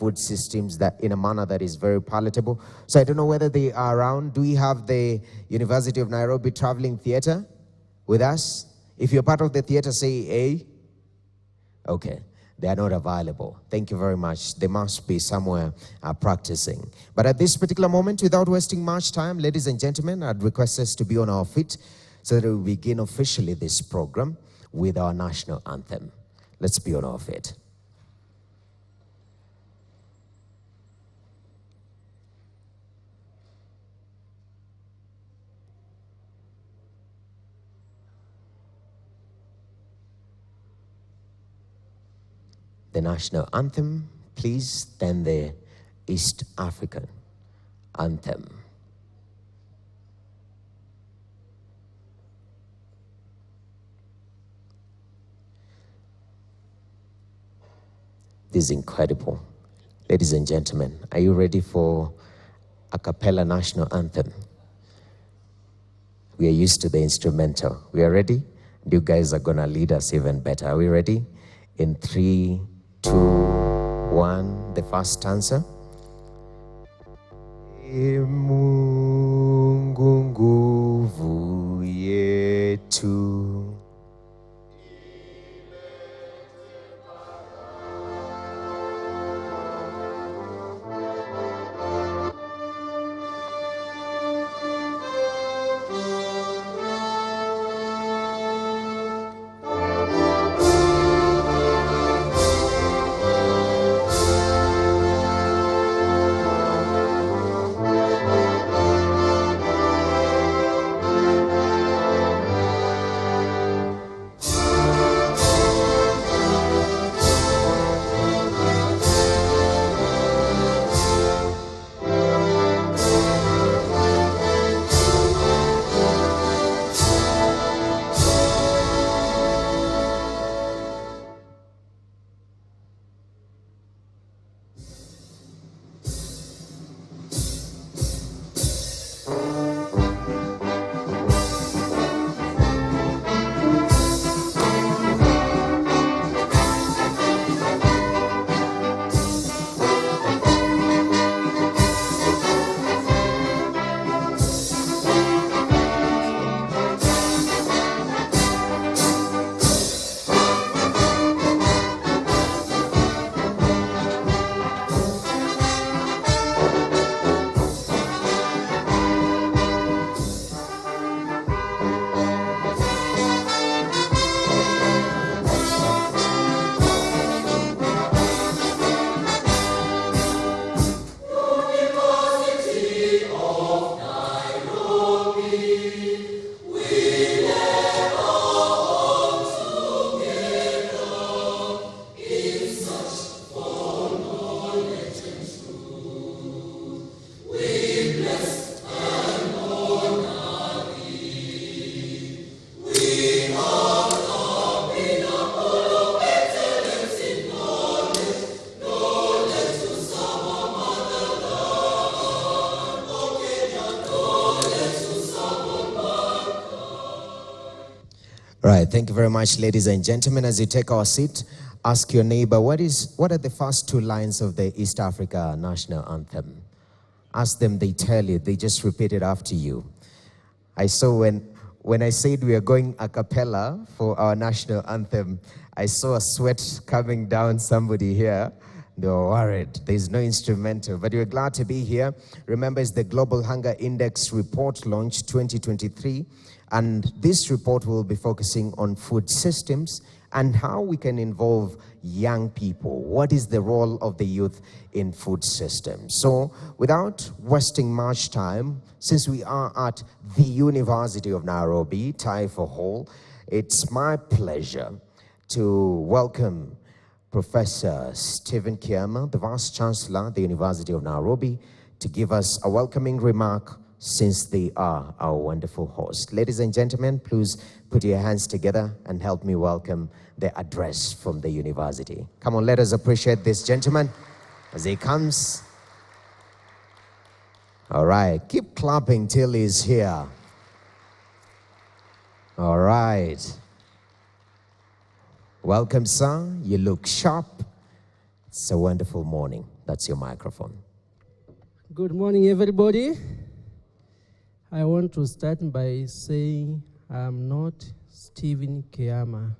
food systems that in a manner that is very palatable. So I don't know whether they are around. Do we have the University of Nairobi Traveling Theatre with us? If you're part of the theatre, say A. Okay, they are not available. Thank you very much. They must be somewhere practicing. But at this particular moment, without wasting much time, ladies and gentlemen, I'd request us to be on our feet so that we begin officially this program with our national anthem. Let's be on our feet. The national anthem, please, then the East African anthem. This is incredible. Ladies and gentlemen, are you ready for a cappella national anthem? We are used to the instrumental. We are ready? You guys are gonna lead us even better. Are we ready? In 3, 2, 1, the first stanza. Mungu nguvu yetu. Right, thank you very much, ladies and gentlemen. As you take our seat, ask your neighbor, what are the first 2 lines of the East Africa national anthem? Ask them, they tell you, they just repeat it after you. I saw when I said we are going a cappella for our national anthem, I saw a sweat coming down somebody here. They were worried. There's no instrumental, but we're glad to be here. Remember, it's the Global Hunger Index Report Launch 2023. And this report will be focusing on food systems and how we can involve young people. What is the role of the youth in food systems? So without wasting much time, since we are at the University of Nairobi, Taifa Hall, it's my pleasure to welcome Professor Stephen Kiama, the Vice Chancellor at the University of Nairobi, to give us a welcoming remark since they are our wonderful host. Ladies and gentlemen, please put your hands together and help me welcome the address from the university. Come on, let us appreciate this gentleman as he comes. All right, keep clapping till he's here. All right. Welcome, sir. You look sharp. It's a wonderful morning. That's your microphone. Good morning, everybody. I want to start by saying I'm not Stephen Keyama.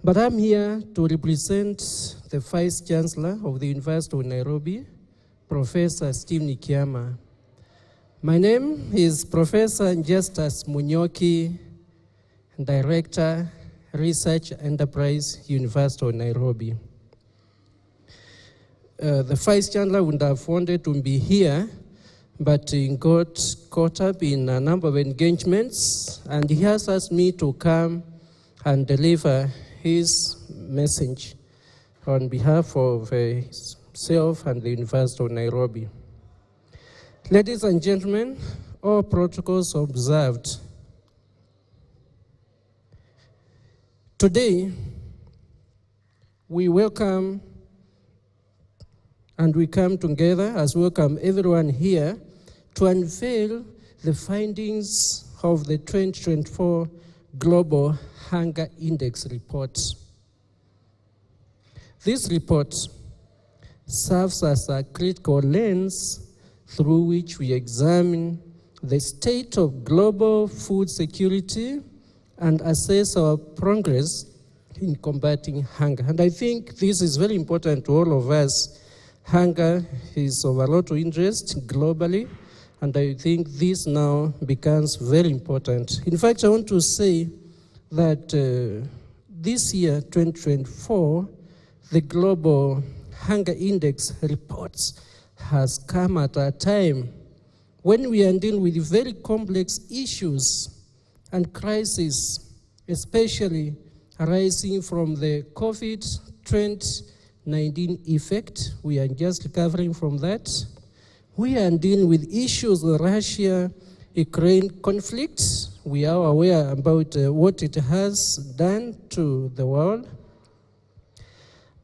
But I'm here to represent the Vice Chancellor of the University of Nairobi, Professor Stephen Keyama. My name is Professor Justus Munyoki, Director, Research Enterprise, University of Nairobi. The Vice Chancellor would have wanted to be here, but he got caught up in a number of engagements, and he has asked me to come and deliver his message on behalf of himself and the University of Nairobi. Ladies and gentlemen, all protocols observed. Today, we welcome and we come together as welcome everyone here to unveil the findings of the 2024 Global Hunger Index report. This report serves as a critical lens through which we examine the state of global food security and assess our progress in combating hunger. And I think this is very important to all of us. Hunger is of a lot of interest globally, and I think this now becomes very important. In fact, I want to say that this year, 2024, the Global Hunger Index reports has come at a time when we are dealing with very complex issues and crises, especially arising from the COVID-19 effect. We are just recovering from that. We are dealing with issues of the Russia-Ukraine conflict. We are aware about what it has done to the world.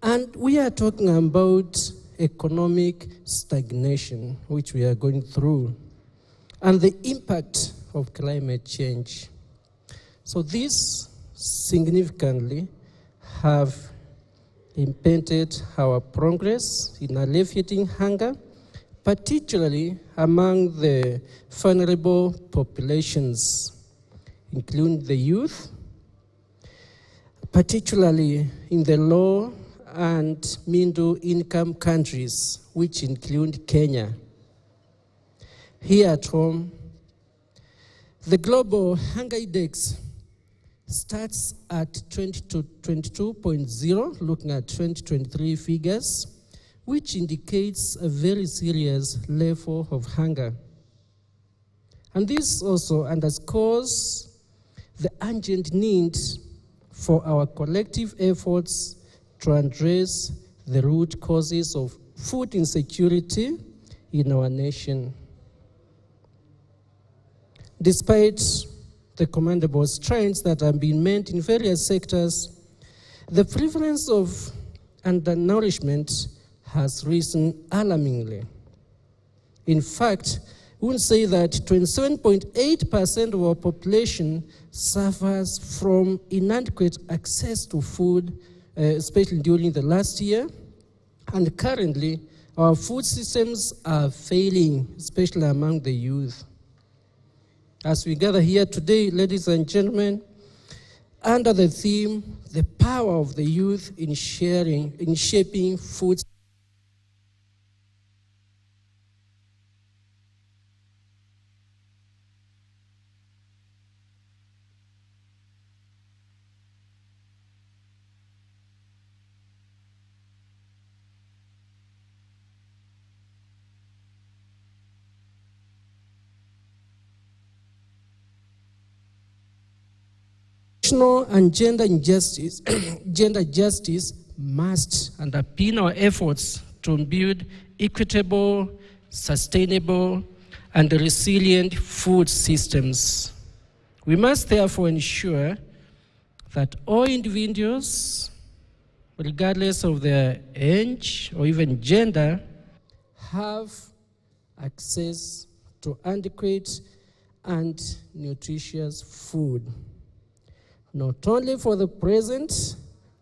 And we are talking about economic stagnation, which we are going through, and the impact of climate change. So these significantly have impeded our progress in alleviating hunger, particularly among the vulnerable populations, including the youth, particularly in the low and middle-income countries, which include Kenya. Here at home, the Global Hunger Index starts at 22.0, looking at 2023 figures, which indicates a very serious level of hunger. And this also underscores the urgent need for our collective efforts to address the root causes of food insecurity in our nation. Despite the commendable strides that have been made in various sectors, the prevalence of undernourishment has risen alarmingly. In fact, we would say that 27.8% of our population suffers from inadequate access to food, especially during the last year. And currently, our food systems are failing, especially among the youth. As we gather here today, ladies and gentlemen, under the theme, the power of the youth in shaping food. And gender injustice, gender justice must underpin our efforts to build equitable, sustainable, and resilient food systems. We must therefore ensure that all individuals, regardless of their age or even gender, have access to adequate and nutritious food. not only for the present,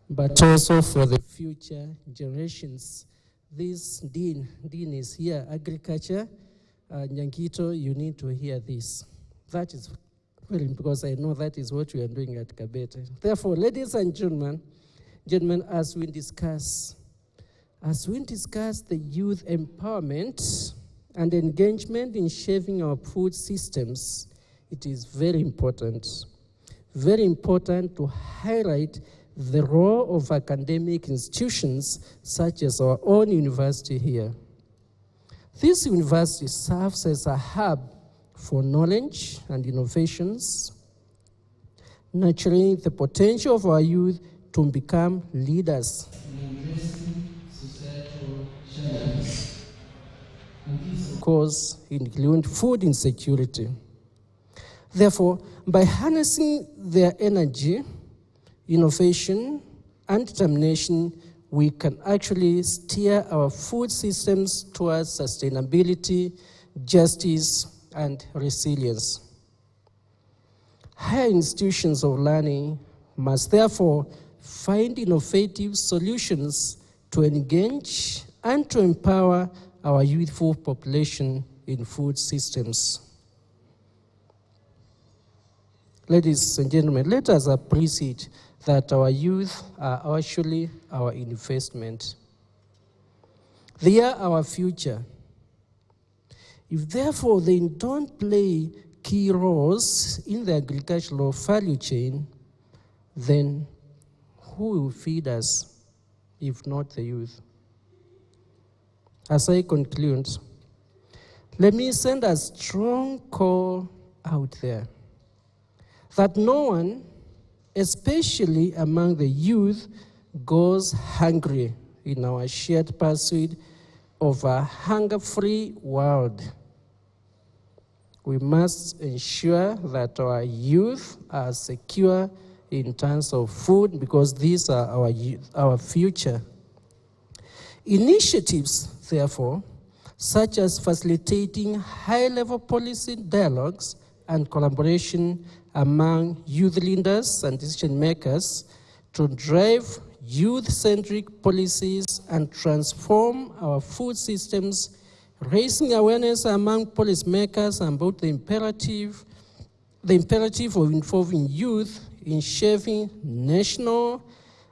but also for the future generations. This Dean is here, Agriculture. Nyankito, you need to hear this. That is very, because I know that is what we are doing at Kabete. Therefore, ladies and gentlemen, as we discuss the youth empowerment and engagement in shaping our food systems, it is very important to highlight the role of academic institutions such as our own university here. This university serves as a hub for knowledge and innovations, nurturing the potential of our youth to become leaders in addressing societal challenges, and this, of course, include food insecurity. Therefore, by harnessing their energy, innovation, and determination, we can actually steer our food systems towards sustainability, justice, and resilience. Higher institutions of learning must therefore find innovative solutions to engage and to empower our youthful population in food systems. Ladies and gentlemen, let us appreciate that our youth are actually our investment. They are our future. If therefore they don't play key roles in the agricultural value chain, then who will feed us if not the youth? As I conclude, let me send a strong call out there that no one, especially among the youth, goes hungry in our shared pursuit of a hunger-free world. We must ensure that our youth are secure in terms of food, because these are our future. Initiatives, therefore, such as facilitating high-level policy dialogues and collaboration among youth leaders and decision makers to drive youth-centric policies and transform our food systems, raising awareness among policymakers about the imperative of involving youth in shaping national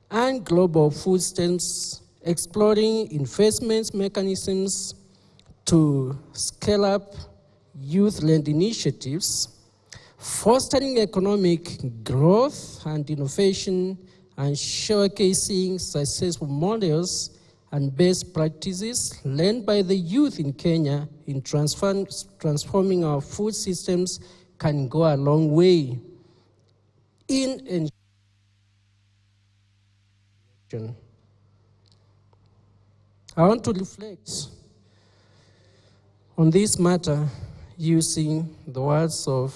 and global food systems, exploring investment mechanisms to scale up youth-led initiatives, fostering economic growth and innovation, and showcasing successful models and best practices led by the youth in Kenya in transforming our food systems can go a long way in ensuring. I want to reflect on this matter using the words of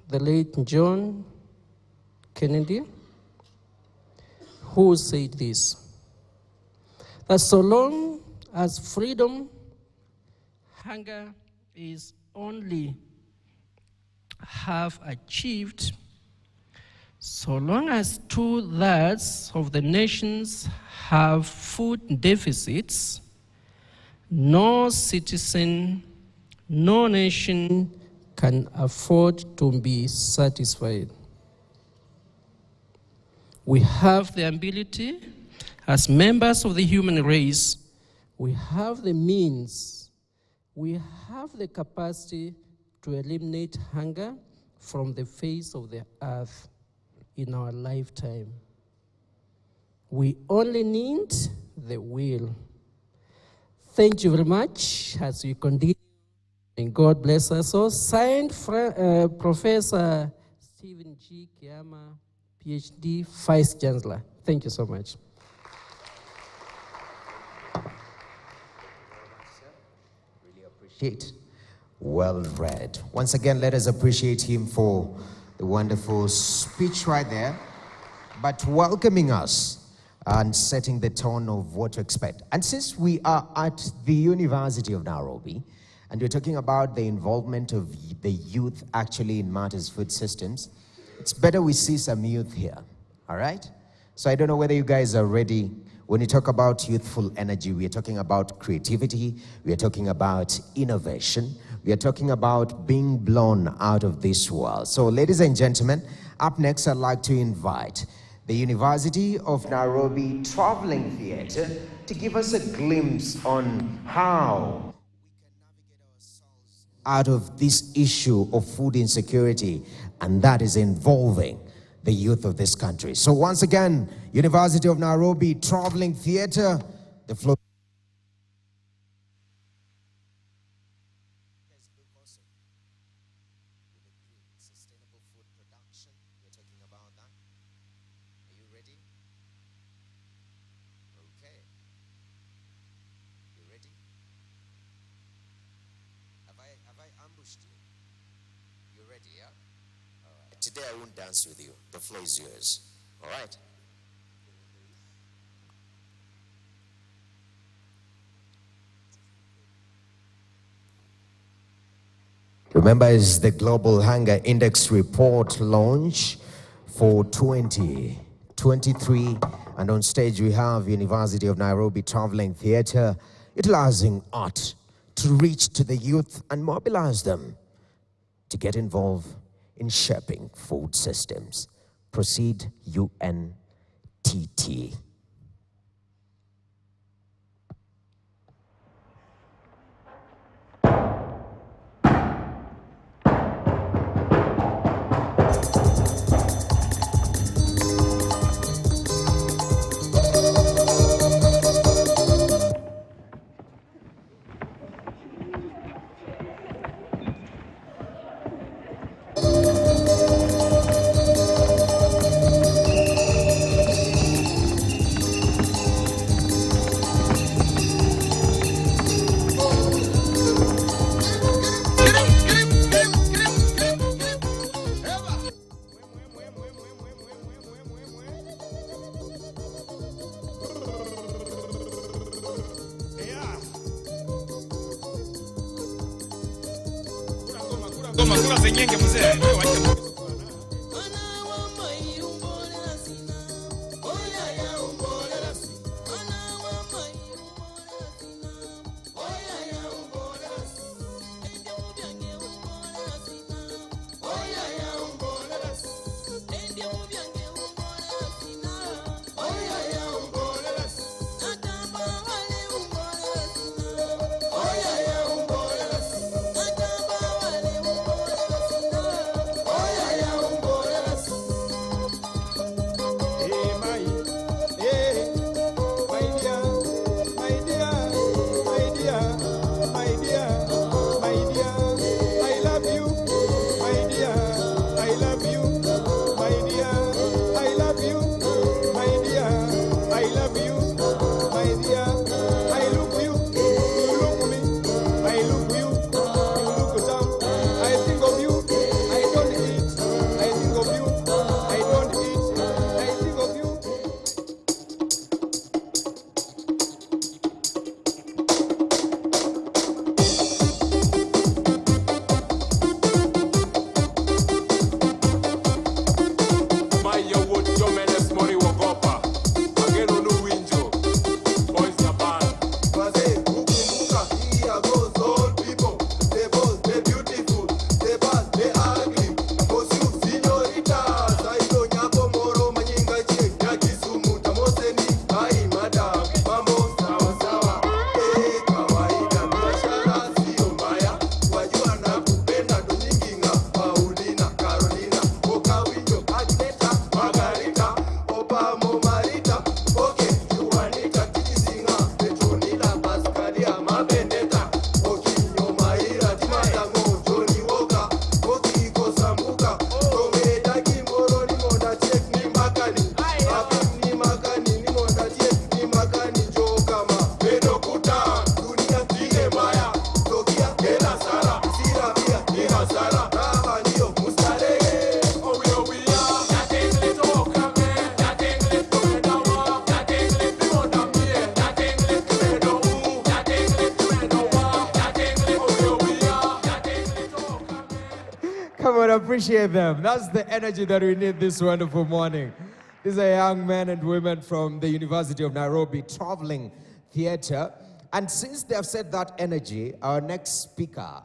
the late John Kennedy, who said this, that so long as freedom, hunger is only half achieved, so long as 2/3 of the nations have food deficits, no citizen, no nation can afford to be satisfied. We have the ability, as members of the human race, we have the means, we have the capacity to eliminate hunger from the face of the earth in our lifetime. We only need the will. Thank you very much as we continue. And God bless us all. Signed, Professor Stephen G. Kiama, PhD, Vice Chancellor. Thank you so much. Really appreciate. Well read. Once again, let us appreciate him for the wonderful speech right there, but welcoming us and setting the tone of what to expect. And since we are at the University of Nairobi, and we're talking about the involvement of the youth actually in matters food systems, it's better we see some youth here. All right? So I don't know whether you guys are ready. When you talk about youthful energy, we are talking about creativity, we are talking about innovation, we are talking about being blown out of this world. So ladies and gentlemen, up next I'd like to invite the University of Nairobi Traveling Theatre to give us a glimpse on how out of this issue of food insecurity, and that is involving the youth of this country. So once again, University of Nairobi Traveling Theatre, the floor. Sustainable food production, we're talking about that. Are you ready? Okay. You ready? Have I ambushed you? You ready, yeah? All right. Today I won't dance with you. The floor is yours. All right? Remember, it's the Global Hunger Index report launch for 2023. And on stage we have University of Nairobi Traveling Theatre, utilizing art to reach to the youth and mobilize them to get involved in shaping food systems. Proceed, UNTT. Kula zenyenge mzee. Come on, appreciate them. That's the energy that we need this wonderful morning. These are young men and women from the University of Nairobi traveling theater. And since they have set that energy, our next speaker,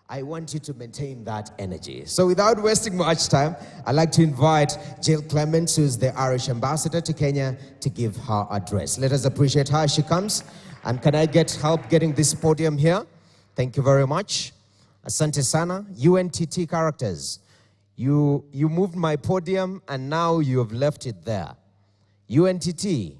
I want you to maintain that energy. So without wasting much time, I'd like to invite Jill Clements, who is the Irish ambassador to Kenya, to give her address. Let us appreciate her as she comes. And can I get help getting this podium here? Thank you very much. Asante sana. UNTT characters. You moved my podium and now you have left it there. UNTT,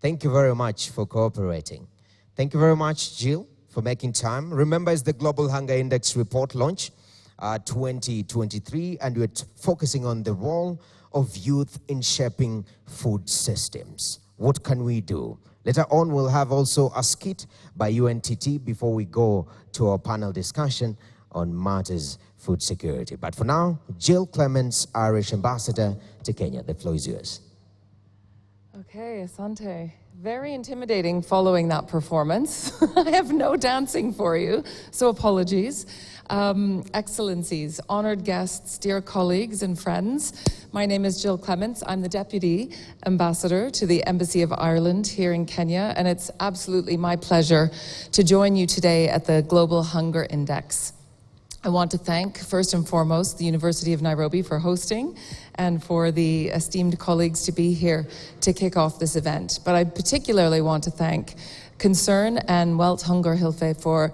thank you very much for cooperating. Thank you very much, Jill, for making time. Remember, it's the Global Hunger Index report launch 2023, and we're focusing on the role of youth in shaping food systems. What can we do? Later on, we'll have also a skit by UNTT before we go to our panel discussion on matters food security. But for now, Jill Clements, Irish ambassador to Kenya. The floor is yours. Okay, Asante. Very intimidating following that performance. I have no dancing for you, so apologies. Excellencies, honored guests, dear colleagues and friends, my name is Jill Clements. I'm the Deputy Ambassador to the Embassy of Ireland here in Kenya, and it's absolutely my pleasure to join you today at the Global Hunger Index. I want to thank, first and foremost, the University of Nairobi for hosting and for the esteemed colleagues to be here to kick off this event. But I particularly want to thank Concern and Welt Hunger Hilfe for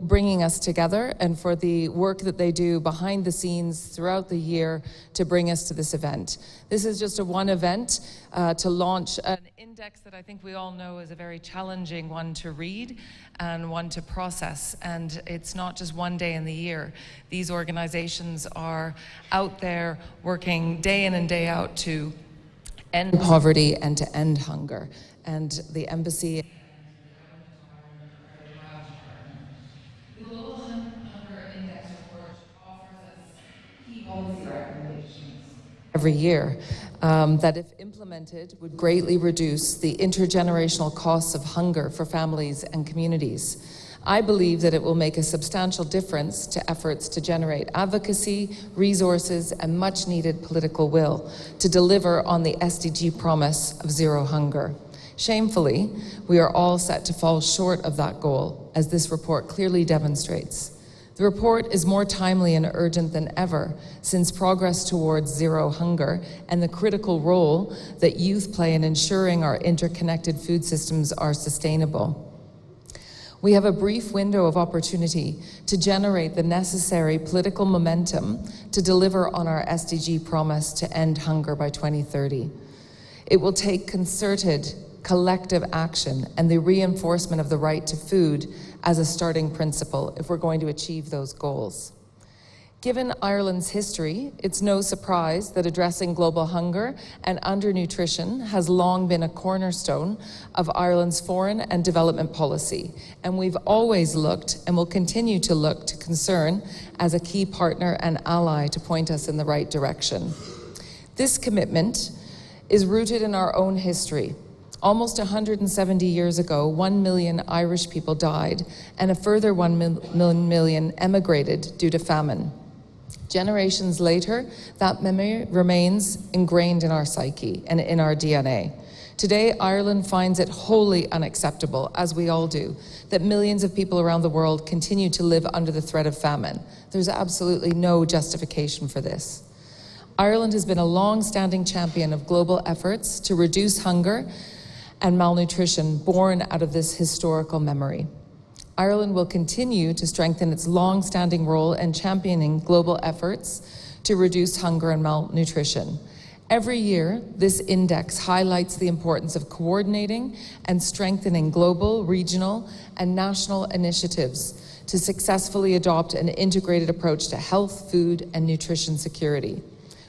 bringing us together and for the work that they do behind the scenes throughout the year to bring us to this event. This is just one event to launch an index that I think we all know is a very challenging one to read and one to process. And it's not just one day in the year. These organizations are out there working day in and day out to end poverty and to end hunger. And the embassy every year that, if implemented, would greatly reduce the intergenerational costs of hunger for families and communities. I believe that it will make a substantial difference to efforts to generate advocacy, resources, and much needed political will to deliver on the SDG promise of zero hunger. Shamefully, we are all set to fall short of that goal, as this report clearly demonstrates. The report is more timely and urgent than ever since progress towards zero hunger and the critical role that youth play in ensuring our interconnected food systems are sustainable. We have a brief window of opportunity to generate the necessary political momentum to deliver on our SDG promise to end hunger by 2030. It will take concerted, collective action and the reinforcement of the right to food as a starting principle if we're going to achieve those goals. Given Ireland's history, it's no surprise that addressing global hunger and undernutrition has long been a cornerstone of Ireland's foreign and development policy, and we've always looked and will continue to look to Concern as a key partner and ally to point us in the right direction. This commitment is rooted in our own history. Almost 170 years ago, 1 million Irish people died, and a further 1 million emigrated due to famine. Generations later, that memory remains ingrained in our psyche and in our DNA. Today, Ireland finds it wholly unacceptable, as we all do, that millions of people around the world continue to live under the threat of famine. There's absolutely no justification for this. Ireland has been a long-standing champion of global efforts to reduce hunger and malnutrition born out of this historical memory. Ireland will continue to strengthen its long-standing role in championing global efforts to reduce hunger and malnutrition. Every year, this index highlights the importance of coordinating and strengthening global, regional, and national initiatives to successfully adopt an integrated approach to health, food, and nutrition security.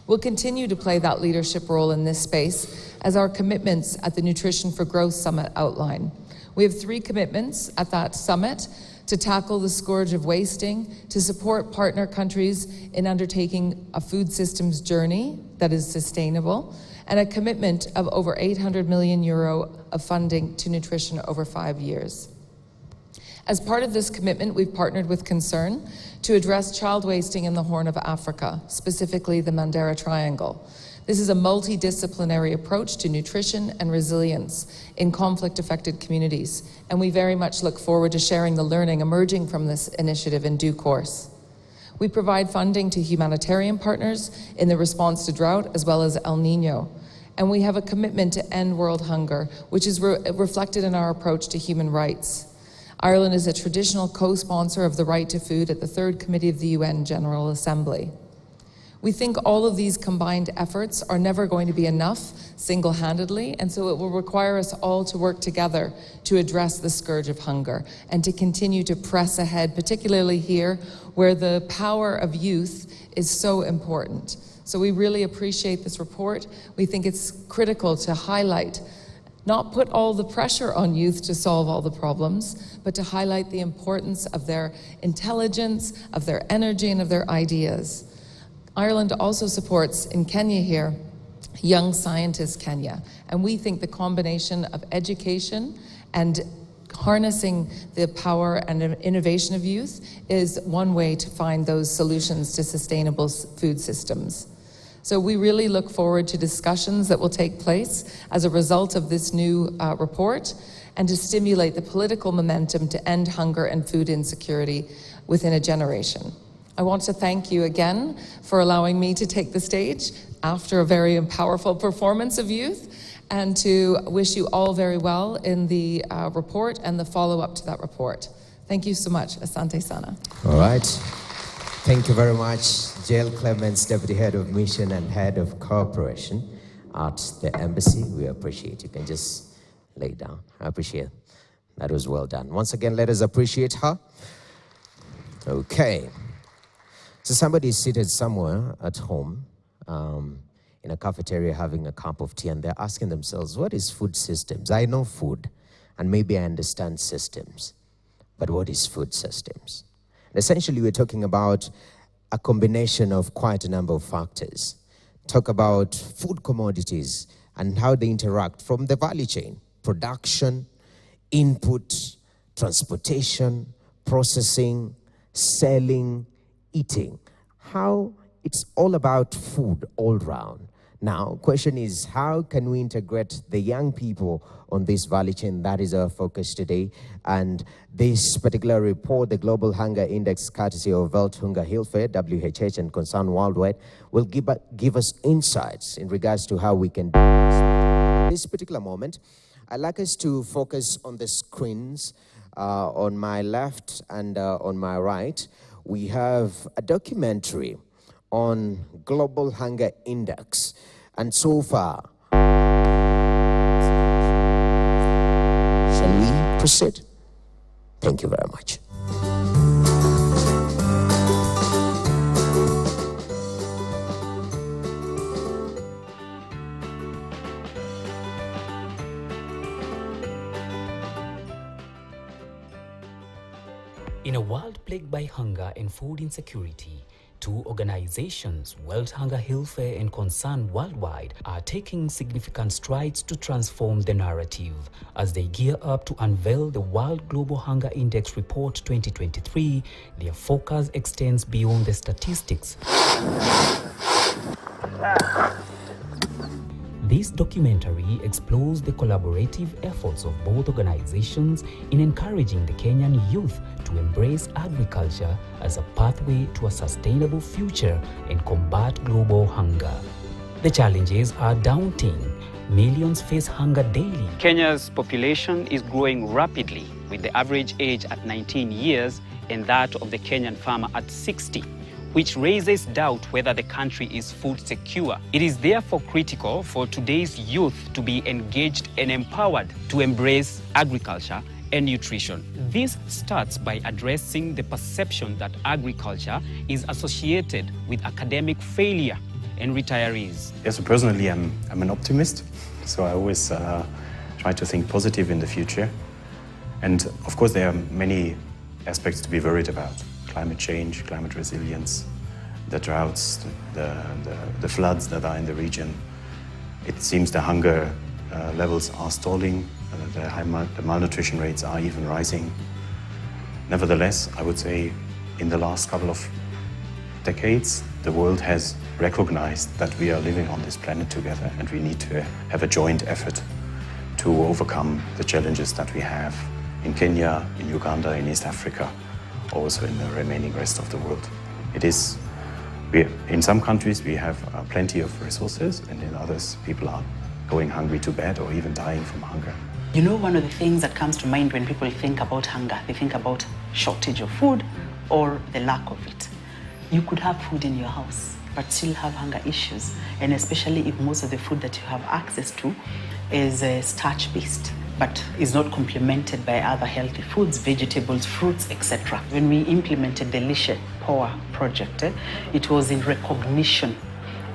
We'll continue to play that leadership role in this space as our commitments at the Nutrition for Growth Summit outline. We have 3 commitments at that summit: to tackle the scourge of wasting, to support partner countries in undertaking a food systems journey that is sustainable, and a commitment of over €800 million of funding to nutrition over 5 years. As part of this commitment, we've partnered with Concern to address child wasting in the Horn of Africa, specifically the Mandera Triangle. This is a multidisciplinary approach to nutrition and resilience in conflict-affected communities, and we very much look forward to sharing the learning emerging from this initiative in due course. We provide funding to humanitarian partners in the response to drought as well as El Nino. And we have a commitment to end world hunger, which is reflected in our approach to human rights. Ireland is a traditional co-sponsor of the right to food at the Third Committee of the UN General Assembly. We think all of these combined efforts are never going to be enough single-handedly, and so it will require us all to work together to address the scourge of hunger and to continue to press ahead, particularly here where the power of youth is so important. So we really appreciate this report. We think it's critical to highlight, not put all the pressure on youth to solve all the problems, but to highlight the importance of their intelligence, of their energy, and of their ideas. Ireland also supports, in Kenya here, Young Scientists Kenya, and we think the combination of education and harnessing the power and innovation of youth is one way to find those solutions to sustainable food systems. So we really look forward to discussions that will take place as a result of this new report and to stimulate the political momentum to end hunger and food insecurity within a generation. I want to thank you again for allowing me to take the stage after a very powerful performance of youth, and to wish you all very well in the report and the follow-up to that report. Thank you so much. Asante sana. All right. Thank you very much, Jael Clements, Deputy Head of Mission and Head of Cooperation at the Embassy. We appreciate you. Can just lay down. I appreciate it. That was well done. Once again, let us appreciate her. Okay. So somebody is seated somewhere at home in a cafeteria having a cup of tea, and they're asking themselves, what is food systems? I know food, and maybe I understand systems, but what is food systems? Essentially, we're talking about a combination of quite a number of factors. Talk about food commodities and how they interact from the value chain: production, input, transportation, processing, selling, eating. How it's all about food all round. Now, question is, how can we integrate the young people on this value chain? That is our focus today. And this particular report, the Global Hunger Index, courtesy of Welthungerhilfe, WHH, and Concern Worldwide, will give us insights in regards to how we can do this. At this particular moment, I'd like us to focus on the screens on my left and on my right. We have a documentary on Global Hunger Index. And so far, shall we proceed? Thank you very much. In a world plagued by hunger and food insecurity, two organizations, Welthungerhilfe and Concern Worldwide, are taking significant strides to transform the narrative as they gear up to unveil the World Global Hunger Index Report 2023. Their focus extends beyond the statistics. This documentary explores the collaborative efforts of both organizations in encouraging the Kenyan youth to embrace agriculture as a pathway to a sustainable future and combat global hunger. The challenges are daunting. Millions face hunger daily. Kenya's population is growing rapidly, with the average age at 19 years and that of the Kenyan farmer at 60. Which raises doubt whether the country is food secure. It is therefore critical for today's youth to be engaged and empowered to embrace agriculture and nutrition. This starts by addressing the perception that agriculture is associated with academic failure and retirees. Yes, so personally, I'm an optimist, so I always try to think positive in the future. And of course, there are many aspects to be worried about. Climate change, climate resilience, the droughts, the floods that are in the region. It seems the hunger levels are stalling, the malnutrition rates are even rising. Nevertheless, I would say in the last couple of decades, the world has recognize that we are living on this planet together and we need to have a joint effort to overcome the challenges that we have in Kenya, in Uganda, in East Africa, also in the remaining rest of the world. In some countries we have plenty of resources, and in others people are going hungry to bed or even dying from hunger. You know, one of the things that comes to mind when people think about hunger, they think about shortage of food or the lack of it. You could have food in your house, but still have hunger issues, and especially if most of the food that you have access to is starch-based, but is not complemented by other healthy foods, vegetables, fruits, etc. When we implemented the Lishe Power project, it was in recognition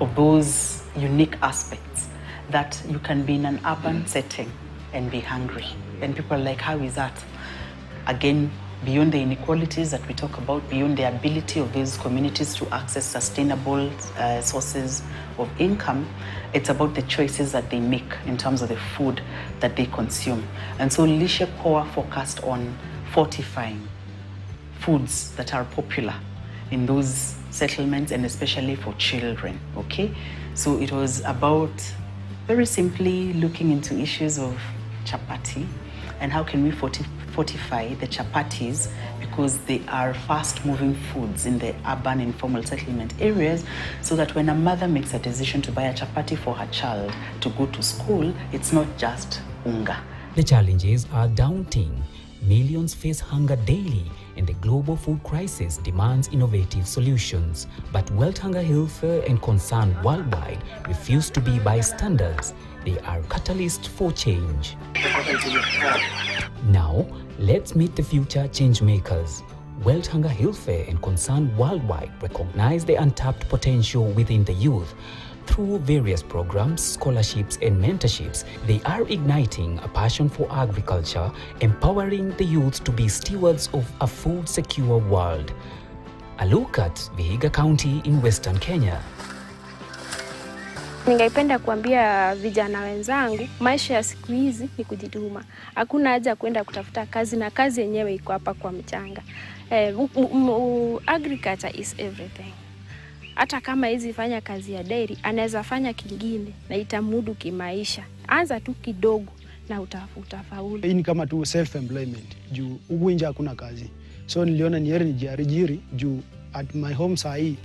of those unique aspects that you can be in an urban setting and be hungry. And people are like, how is that? Again, beyond the inequalities that we talk about, beyond the ability of these communities to access sustainable sources of income, it's about the choices that they make in terms of the food that they consume. And so Lishe Power focused on fortifying foods that are popular in those settlements, and especially for children, okay? So it was about very simply looking into issues of chapati and how can we fortify the chapatis, because they are fast-moving foods in the urban informal settlement areas, so that when a mother makes a decision to buy a chapati for her child to go to school, it's not just unga. The challenges are daunting. Millions face hunger daily, and the global food crisis demands innovative solutions. But World Hunger Welfare and Concern Worldwide refuse to be bystanders. They are catalysts for change. Now, let's meet the future changemakers. World Hunger Welfare and Concern Worldwide recognize the untapped potential within the youth. Through various programs, scholarships, and mentorships, they are igniting a passion for agriculture, empowering the youth to be stewards of a food-secure world. A look at Vihiga County in Western Kenya. Ningependa kuambia vijana wenzangu, maisha ya siku hizi ni kujituma. Hakuna haja kwenda kutafuta kazi, na kazi yenyewe iko hapa kwa mchanga. Agriculture is everything. Hata kama hizi fanya kazi ya dairy, anaweza fanya kingine na itamudu kimaisha. Anza tu kidogo na utafaulu. Hii ni kama tu self-employment, juu huku nje hakuna kazi. So niliona ni heri nijiajiri juu at my home saa hii,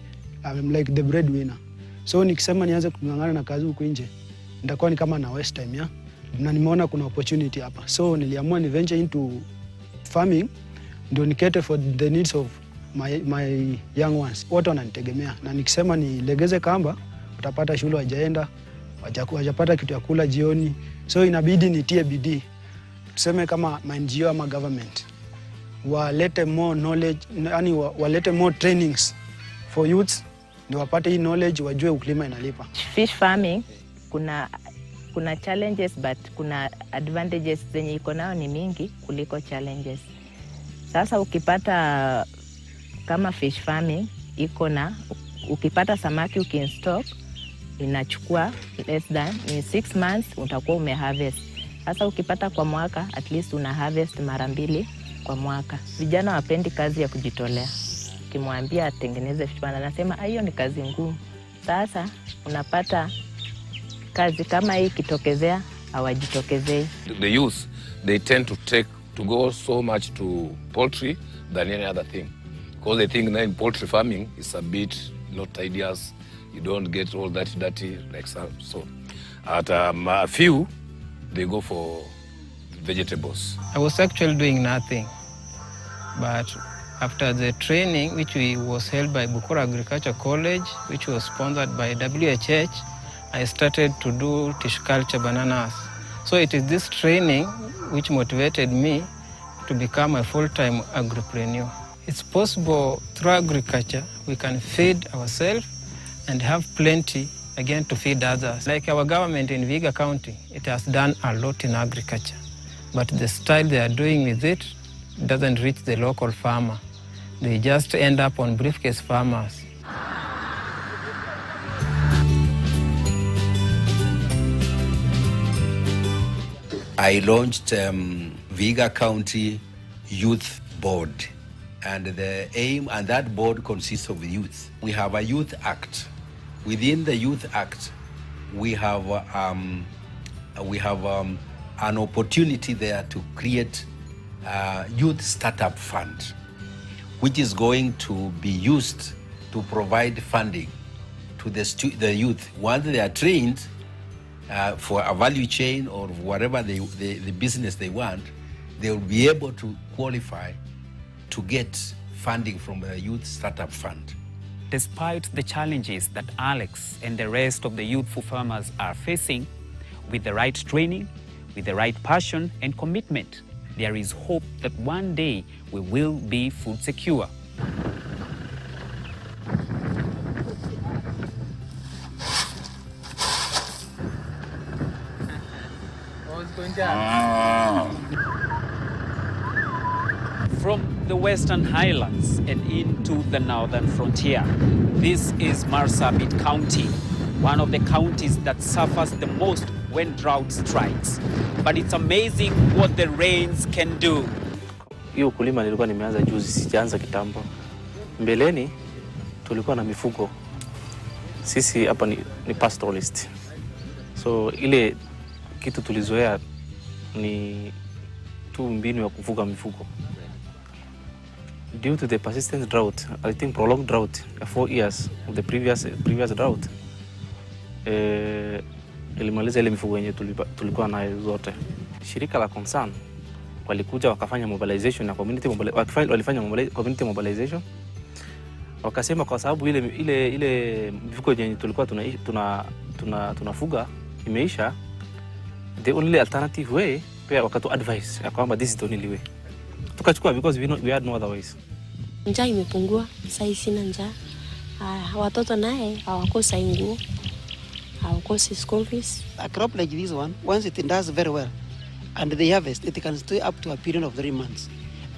I'm like the breadwinner. So nikisema nianze kung'ang'ana na kazi huku nje, nitakuwa ni kama na waste time, na nimeona kuna opportunity hapa. So niliamua ni venture into farming, ndio nikete for the needs of my young ones. Wote wananitegemea, na nikisema nilegeze kamba, utapata shule wajaenda, wajapata kitu ya kula jioni. So inabidi nitie bidii. Tuseme kama NGO ama government, walete more knowledge, yani walete more trainings for youths, ndio wapate hii knowledge, wajue ukulima inalipa. Fish farming kuna challenges, but kuna advantages zenye iko nayo ni mingi kuliko challenges. Sasa ukipata kama fish farming iko na, ukipata samaki ukinstock, inachukua less than 6 months utakuwa umeharvest. Sasa ukipata kwa mwaka, at least una harvest mara 2 kwa mwaka. Vijana wapendi kazi ya kujitolea. Ukimwambia atengeneze fish pond, anasema hiyo ni kazi ngumu. Sasa unapata kazi kama hii kitokezea, hawajitokezei. The youth, they tend to go so much to poultry than any other thing, because they think that in poultry farming is a bit not ideas. You don't get all that dirty like so. At a few, they go for vegetables. I was actually doing nothing, but after the training, which was held by Bukura Agriculture College, which was sponsored by WHH, I started to do tissue culture bananas. So it is this training which motivated me to become a full-time agripreneur. It's possible through agriculture we can feed ourselves and have plenty again to feed others. Like our government in Vihiga County, it has done a lot in agriculture, but the style they are doing with it doesn't reach the local farmer. They just end up on briefcase farmers. I launched Vihiga County Youth Board, and the aim, and that board consists of youth. We have a youth act within the Youth Act, we have an opportunity there to create a youth startup fund, which is going to be used to provide funding to the youth. Once they are trained for a value chain or whatever the business they want, they will be able to qualify to get funding from the Youth Startup Fund. Despite the challenges that Alex and the rest of the youthful farmers are facing, with the right training, with the right passion and commitment, there is hope that one day we will be food secure. From the Western Highlands and into the northern frontier, this is Marsabit County, one of the counties that suffers the most when drought strikes. But it's amazing what the rains can do. Hiyo ukulima nilikuwa nimeanza juzi, sijaanza kitambo. Mbeleni tulikuwa na mifugo. Sisi hapa ni pastoralist. So ile kitu tulizoea ni tu mbinu ya kufuga mifugo. Due to the persistent drought, I think prolonged drought, 4 years of the previous drought, ilimaliza ile mifugo yenye tulikuwa nayo zote. Shirika la Concern walikuja wakafanya mobilization na walifanya community mobilization. Wakasema kwa sababu ile mifugo yenye tulikuwa tunafuga imeisha, the only alternative way, pia wakatu advise ya kwamba this is the only way. Tukachukua because we had no other ways. Njaa imepungua, sasa sina njaa. Watoto naye hawakosa nguo, hawakosi school fees. A crop like this one, once it does very well and they harvest, it can stay up to a period of 3 months.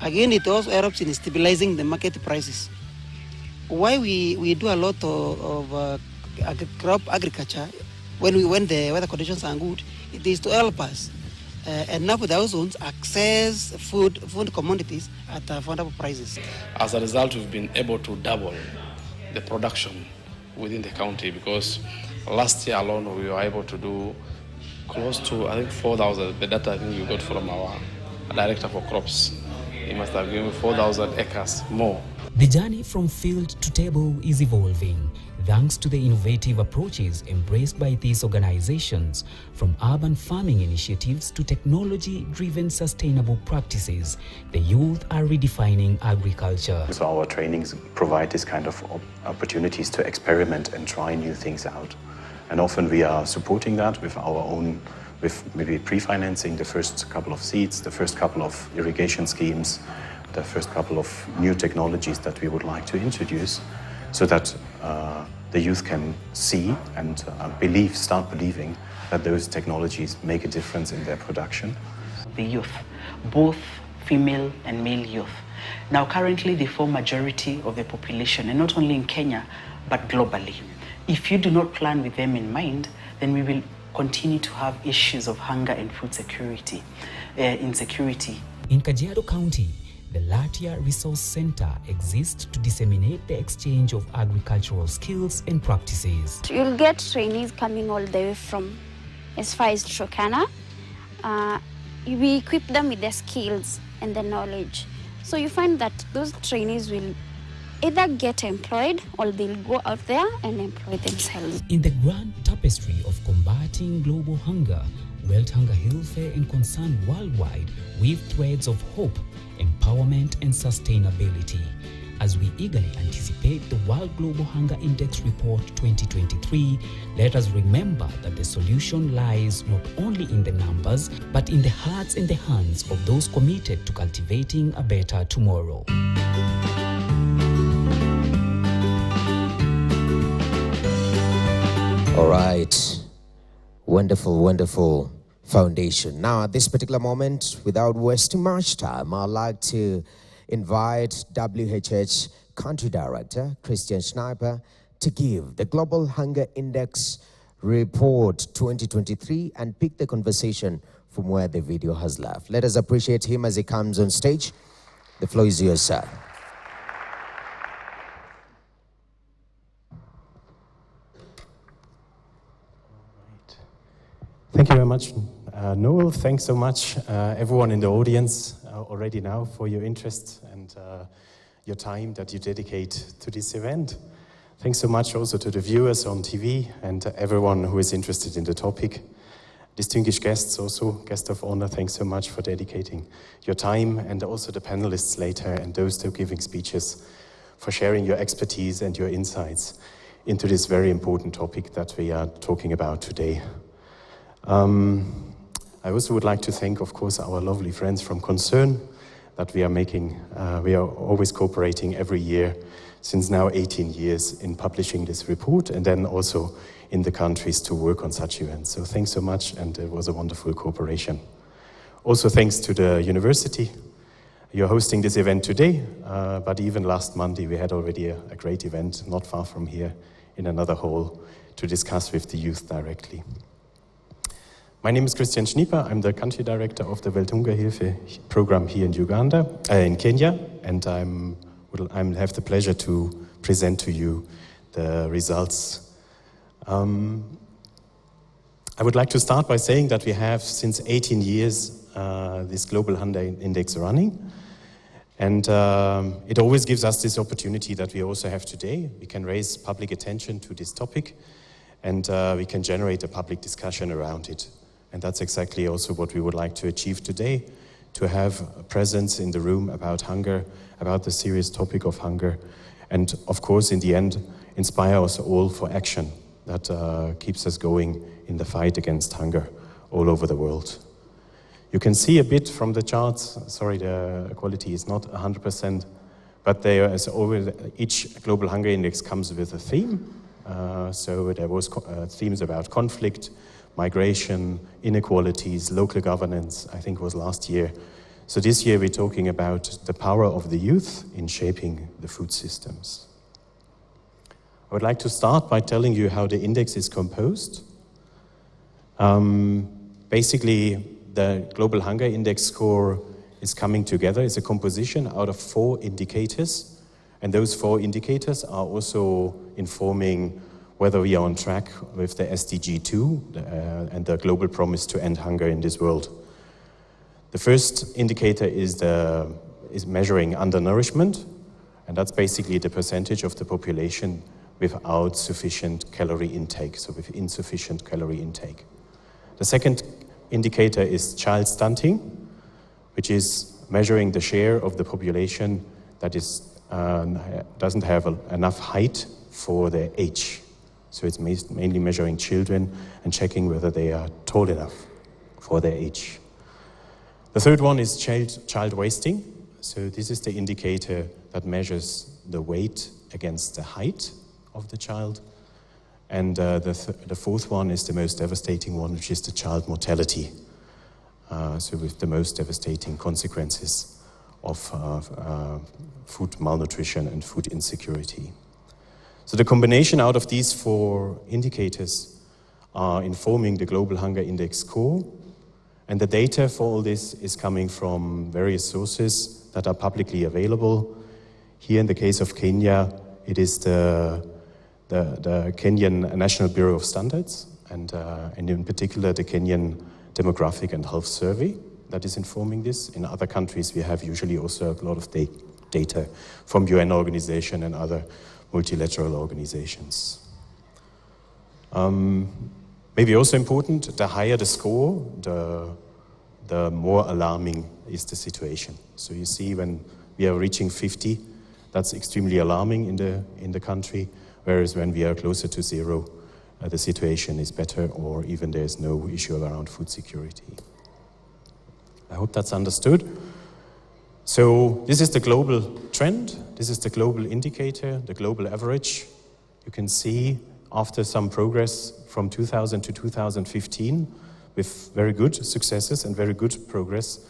Again, it also helps in stabilizing the market prices. Why we do a lot of crop agriculture when the weather conditions are good, it is to help us enough with households access food commodities at affordable prices. As a result, we've been able to double the production within the county, because last year alone we were able to do close to, I think, 4,000. The data I think we got from our director for crops. He must have given 4,000 acres more. The journey from field to table is evolving, thanks to the innovative approaches embraced by these organizations, from urban farming initiatives to technology-driven sustainable practices. The youth are redefining agriculture. So our trainings provide this kind of opportunities to experiment and try new things out. And often we are supporting that with our own, with maybe pre-financing the first couple of seeds, the first couple of irrigation schemes, the first couple of new technologies that we would like to introduce, so that the youth can see and start believing that those technologies make a difference in their production. The youth, both female and male youth. Now currently they form majority of the population, and not only in Kenya, but globally. If you do not plan with them in mind, then we will continue to have issues of hunger and food security, insecurity. In Kajiado County, the Latia Resource Center exists to disseminate the exchange of agricultural skills and practices. You'll get trainees coming all the way from as far as Turkana. We equip them with the skills and the knowledge. So you find that those trainees will either get employed or they'll go out there and employ themselves. In the grand tapestry of combating global hunger, World Hunger Healthcare and Concern worldwide weave threads of hope, empowerment and sustainability. As we eagerly anticipate the World Global Hunger Index Report 2023, let us remember that the solution lies not only in the numbers, but in the hearts and the hands of those committed to cultivating a better tomorrow. All right. Wonderful, wonderful foundation. Now, at this particular moment, without wasting much time, I'd like to invite WHH Country Director, Christian Schneiper, to give the Global Hunger Index Report 2023 and pick the conversation from where the video has left. Let us appreciate him as he comes on stage. The floor is yours, sir. very much, Noel. Thanks so much, everyone in the audience already now for your interest and your time that you dedicate to this event. Thanks so much also to the viewers on TV and everyone who is interested in the topic. Distinguished guests also, guest of honor, thanks so much for dedicating your time, and also the panelists later and those who are giving speeches for sharing your expertise and your insights into this very important topic that we are talking about today. I also would like to thank, of course, our lovely friends from Concern that we are always cooperating every year since now 18 years in publishing this report, and then also in the countries to work on such events. So thanks so much, and it was a wonderful cooperation. Also thanks to the university. You're hosting this event today, but even last Monday we had already a great event not far from here in another hall to discuss with the youth directly. My name is Christian Schnieper. I'm the country director of the Welthungerhilfe program here in Kenya, and I have the pleasure to present to you the results. I would like to start by saying that we have since 18 years this Global Hunger Index running, and it always gives us this opportunity that we also have today. We can raise public attention to this topic, and we can generate a public discussion around it. And that's exactly also what we would like to achieve today, to have a presence in the room about hunger, about the serious topic of hunger, and of course, in the end, inspire us all for action that keeps us going in the fight against hunger all over the world. You can see a bit from the charts, sorry, the quality is not 100%, but there is always, each Global Hunger Index comes with a theme. So there was themes about conflict, migration, inequalities, local governance, I think was last year. So this year we're talking about the power of the youth in shaping the food systems. I would like to start by telling you how the index is composed. Basically, the Global Hunger Index score is coming together. It's a composition out of 4 indicators, and those 4 indicators are also informing whether we are on track with the SDG 2 and the global promise to end hunger in this world. The first indicator is measuring undernourishment, and that's basically the percentage of the population without sufficient calorie intake, so with insufficient calorie intake. The second indicator is child stunting, which is measuring the share of the population that doesn't have enough height for their age. So it's mainly measuring children and checking whether they are tall enough for their age. The third one is child wasting. So this is the indicator that measures the weight against the height of the child. And the fourth one is the most devastating one, which is the child mortality. So with the most devastating consequences of food malnutrition and food insecurity. So the combination out of these 4 indicators are informing the Global Hunger Index score, and the data for all this is coming from various sources that are publicly available. Here in the case of Kenya, it is the Kenyan National Bureau of Standards, and in particular the Kenyan Demographic and Health Survey that is informing this. In other countries, we have usually also a lot of data from UN organization and other multilateral organizations. Maybe also important, the higher the score, the more alarming is the situation. So you see when we are reaching 50, that's extremely alarming in the country, whereas when we are closer to 0, the situation is better, or even there's no issue around food security. I hope that's understood. So this is the global trend, this is the global indicator, the global average. You can see after some progress from 2000 to 2015, with very good successes and very good progress,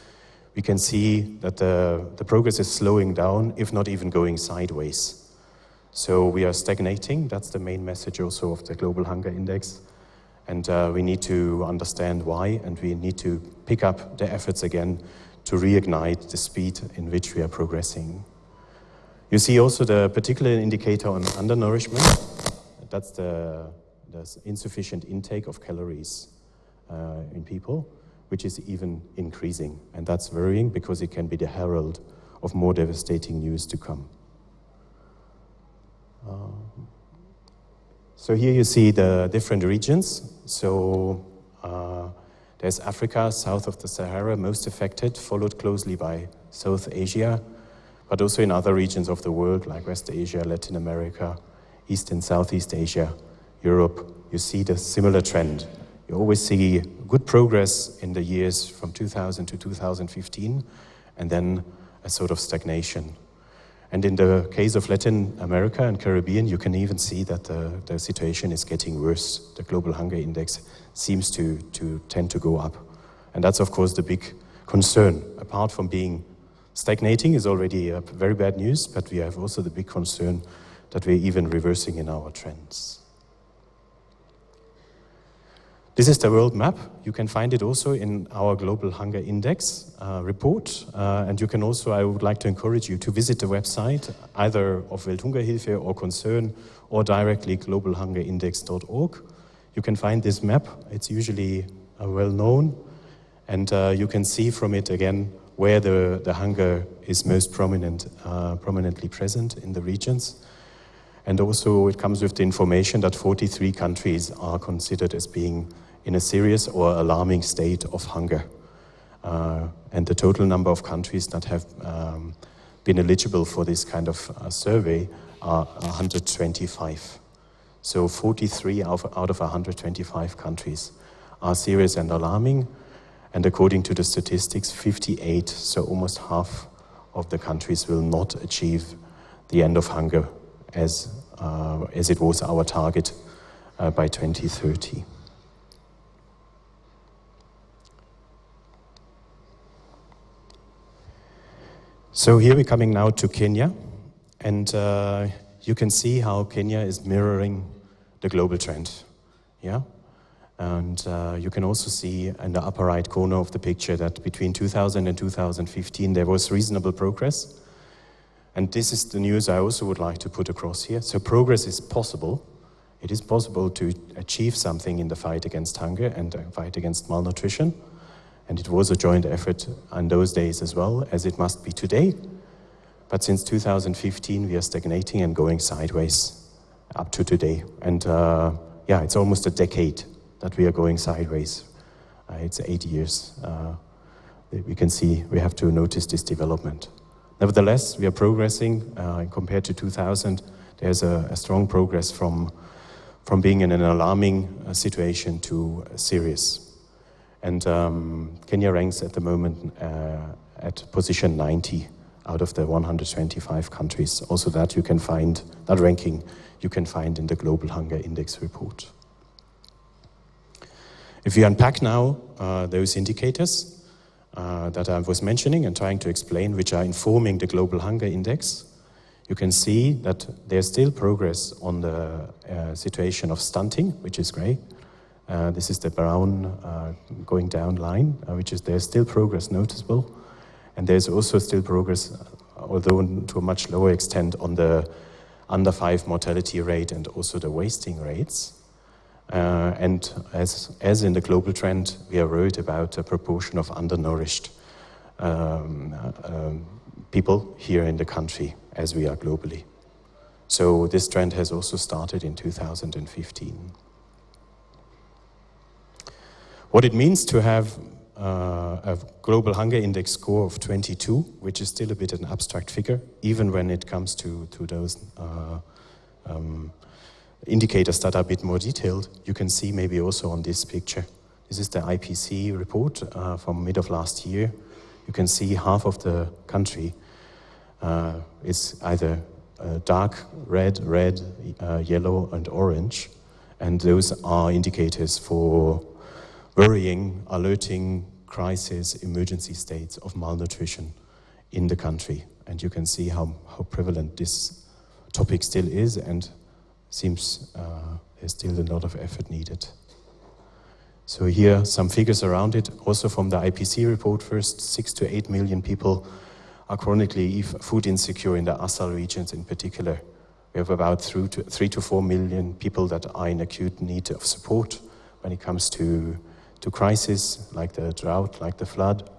we can see that the progress is slowing down, if not even going sideways. So we are stagnating, that's the main message also of the Global Hunger Index. And we need to understand why, and we need to pick up the efforts again to reignite the speed in which we are progressing. You see also the particular indicator on undernourishment. That's the insufficient intake of calories in people, which is even increasing. And that's worrying because it can be the herald of more devastating news to come. So here you see the different regions. So there's Africa, south of the Sahara, most affected, followed closely by South Asia, but also in other regions of the world, like West Asia, Latin America, East and Southeast Asia, Europe. You see the similar trend. You always see good progress in the years from 2000 to 2015, and then a sort of stagnation. And in the case of Latin America and Caribbean, you can even see that the situation is getting worse. The global hunger index seems to tend to go up. And that's, of course, the big concern. Apart from being stagnating is already very bad news, but we have also the big concern that we're even reversing in our trends. This is the world map. You can find it also in our Global Hunger Index report. And you can also, I would like to encourage you to visit the website, either of Welthungerhilfe or Concern, or directly globalhungerindex.org. You can find this map. It's usually well known. And you can see from it again where the hunger is most prominently present in the regions. And also it comes with the information that 43 countries are considered as being in a serious or alarming state of hunger. And the total number of countries that have been eligible for this kind of survey are 125. So 43 out of 125 countries are serious and alarming. And according to the statistics, 58, so almost half of the countries will not achieve the end of hunger as it was our target by 2030. So here we're coming now to Kenya, and you can see how Kenya is mirroring the global trend, yeah? And you can also see in the upper right corner of the picture that between 2000 and 2015 there was reasonable progress. And this is the news I also would like to put across here. So progress is possible. It is possible to achieve something in the fight against hunger and the fight against malnutrition. And it was a joint effort in those days as well, as it must be today. But since 2015, we are stagnating and going sideways up to today. And yeah, it's almost a decade that we are going sideways. It's 8 years. We can see, we have to notice this development. Nevertheless, we are progressing. Compared to 2000, there's a strong progress from being in an alarming situation to serious. And Kenya ranks at the moment at position 90 out of the 125 countries. Also that you can find, that ranking you can find in the Global Hunger Index report. If we unpack now those indicators that I was mentioning and trying to explain, which are informing the Global Hunger Index, you can see that there's still progress on the situation of stunting, which is gray. This is the brown going down line, which is there's still progress noticeable. And there's also still progress, although to a much lower extent, on the under 5 mortality rate and also the wasting rates. And as in the global trend, we are worried about a proportion of undernourished people here in the country, as we are globally. So this trend has also started in 2015. What it means to have a global hunger index score of 22, which is still a bit an abstract figure, even when it comes to those indicators that are a bit more detailed, you can see maybe also on this picture. This is the IPC report from mid of last year. You can see half of the country is either dark red, yellow and orange, and those are indicators for worrying, alerting, crisis, emergency states of malnutrition in the country. And you can see how prevalent this topic still is, and seems there's still a lot of effort needed. So here some figures around it, also from the IPC report. First, 6 to 8 million people are chronically food insecure in the ASAL regions in particular. We have about 3 to 4 million people that are in acute need of support when it comes to to crisis like the drought, like the flood.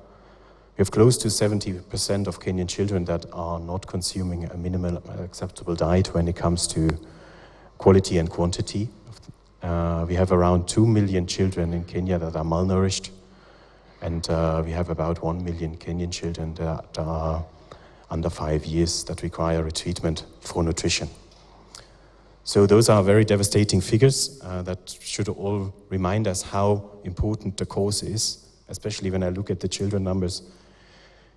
We have close to 70% of Kenyan children that are not consuming a minimal acceptable diet when it comes to quality and quantity. We have around 2 million children in Kenya that are malnourished, and we have about 1 million Kenyan children that are under 5 years that require a treatment for nutrition. So those are very devastating figures that should all remind us how important the cause is, especially when I look at the children numbers.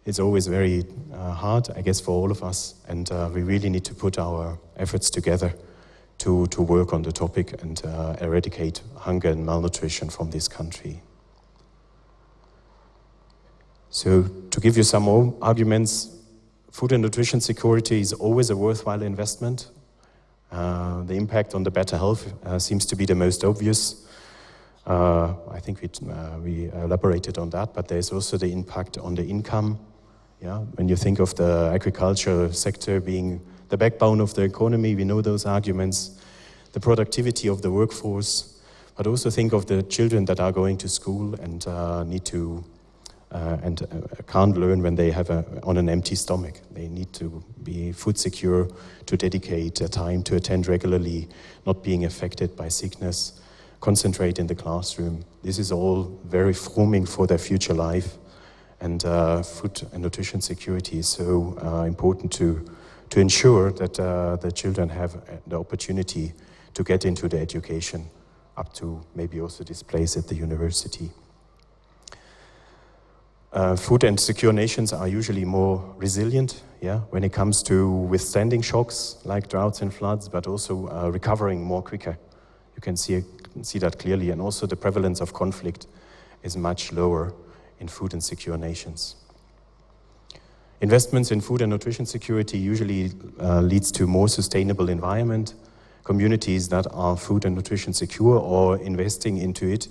It's always very hard, I guess, for all of us, and we really need to put our efforts together to work on the topic and eradicate hunger and malnutrition from this country. So to give you some more arguments, food and nutrition security is always a worthwhile investment. The impact on the better health seems to be the most obvious. I think we elaborated on that, but there's also the impact on the income. Yeah, when you think of the agriculture sector being the backbone of the economy, we know those arguments, the productivity of the workforce, but also think of the children that are going to school and need to can't learn when they have on an empty stomach. They need to be food secure, to dedicate time to attend regularly, not being affected by sickness, concentrate in the classroom. This is all very forming for their future life, and food and nutrition security is so important to ensure that the children have the opportunity to get into the education, up to maybe also this place at the university. Food and secure nations are usually more resilient, when it comes to withstanding shocks like droughts and floods, but also recovering more quicker. You can see that clearly, and also the prevalence of conflict is much lower in food and secure nations. Investments in food and nutrition security usually leads to more sustainable environment. Communities that are food and nutrition secure or investing into it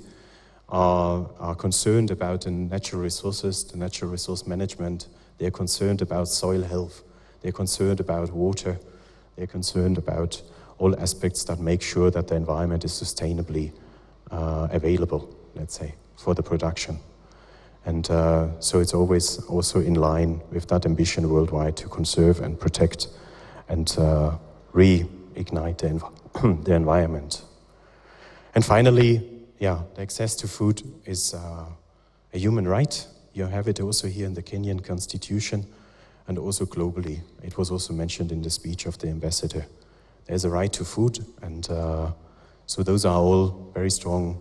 are concerned about the natural resources, the natural resource management. They're concerned about soil health. They're concerned about water. They're concerned about all aspects that make sure that the environment is sustainably available, let's say, for the production. And so it's always also in line with that ambition worldwide to conserve and protect and reignite the environment. And finally, the access to food is a human right. You have it also here in the Kenyan constitution and also globally. It was also mentioned in the speech of the ambassador. There's a right to food, and so those are all very strong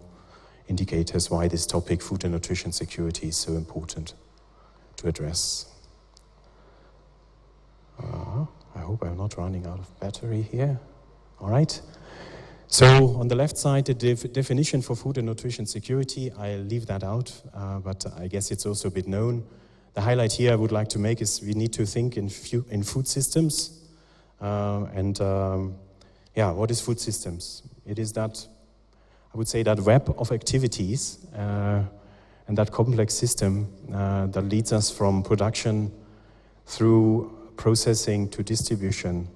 indicators why this topic, food and nutrition security, is so important to address. I hope I'm not running out of battery here. All right. So on the left side, the definition for food and nutrition security, I'll leave that out, but I guess it's also a bit known. The highlight here I would like to make is we need to think in food systems. What is food systems? It is that, I would say, that web of activities and that complex system that leads us from production through processing to distribution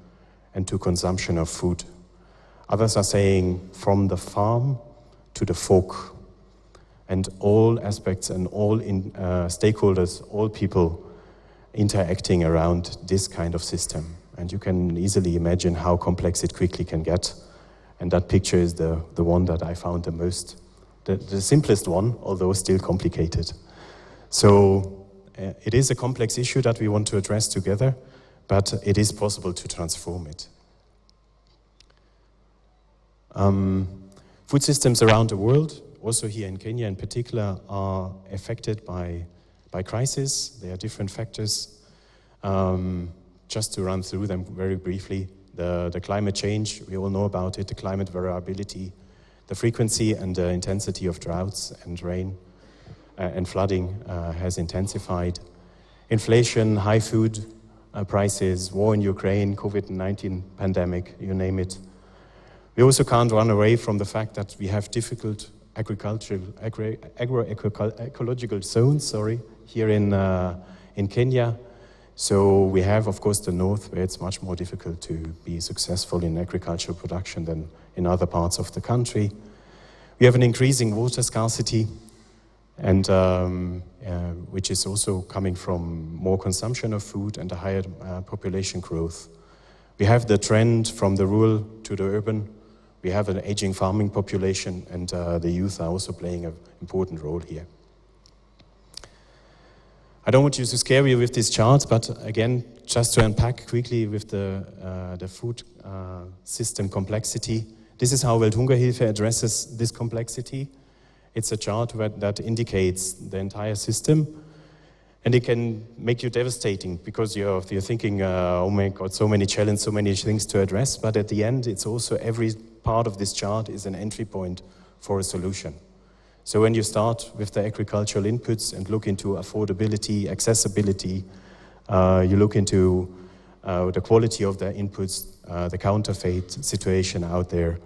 and to consumption of food. Others are saying from the farm to the fork, and all aspects and all stakeholders, all people interacting around this kind of system. And you can easily imagine how complex it quickly can get. And that picture is the one that I found the simplest one, although still complicated. So it is a complex issue that we want to address together, but it is possible to transform it. Food systems around the world, also here in Kenya in particular, are affected by crisis. There are different factors. Just to run through them very briefly, the climate change, we all know about it, the climate variability, the frequency and the intensity of droughts and rain and flooding has intensified. Inflation, high food prices, war in Ukraine, COVID-19 pandemic, you name it. We also can't run away from the fact that we have difficult agroecological zones, here in Kenya. So we have, of course, the north, where it's much more difficult to be successful in agricultural production than in other parts of the country. We have an increasing water scarcity. and which is also coming from more consumption of food and a higher population growth. We have the trend from the rural to the urban. We have an aging farming population, and the youth are also playing an important role here. I don't want you to scare you with these charts, but again, just to unpack quickly with the food system complexity. This is how Welthungerhilfe addresses this complexity. It's a chart that indicates the entire system, and it can make you devastating because you're thinking, oh my God, so many challenges, so many things to address, but at the end, it's also every part of this chart is an entry point for a solution. So when you start with the agricultural inputs and look into affordability, accessibility, you look into the quality of the inputs, the counterfeit situation out there,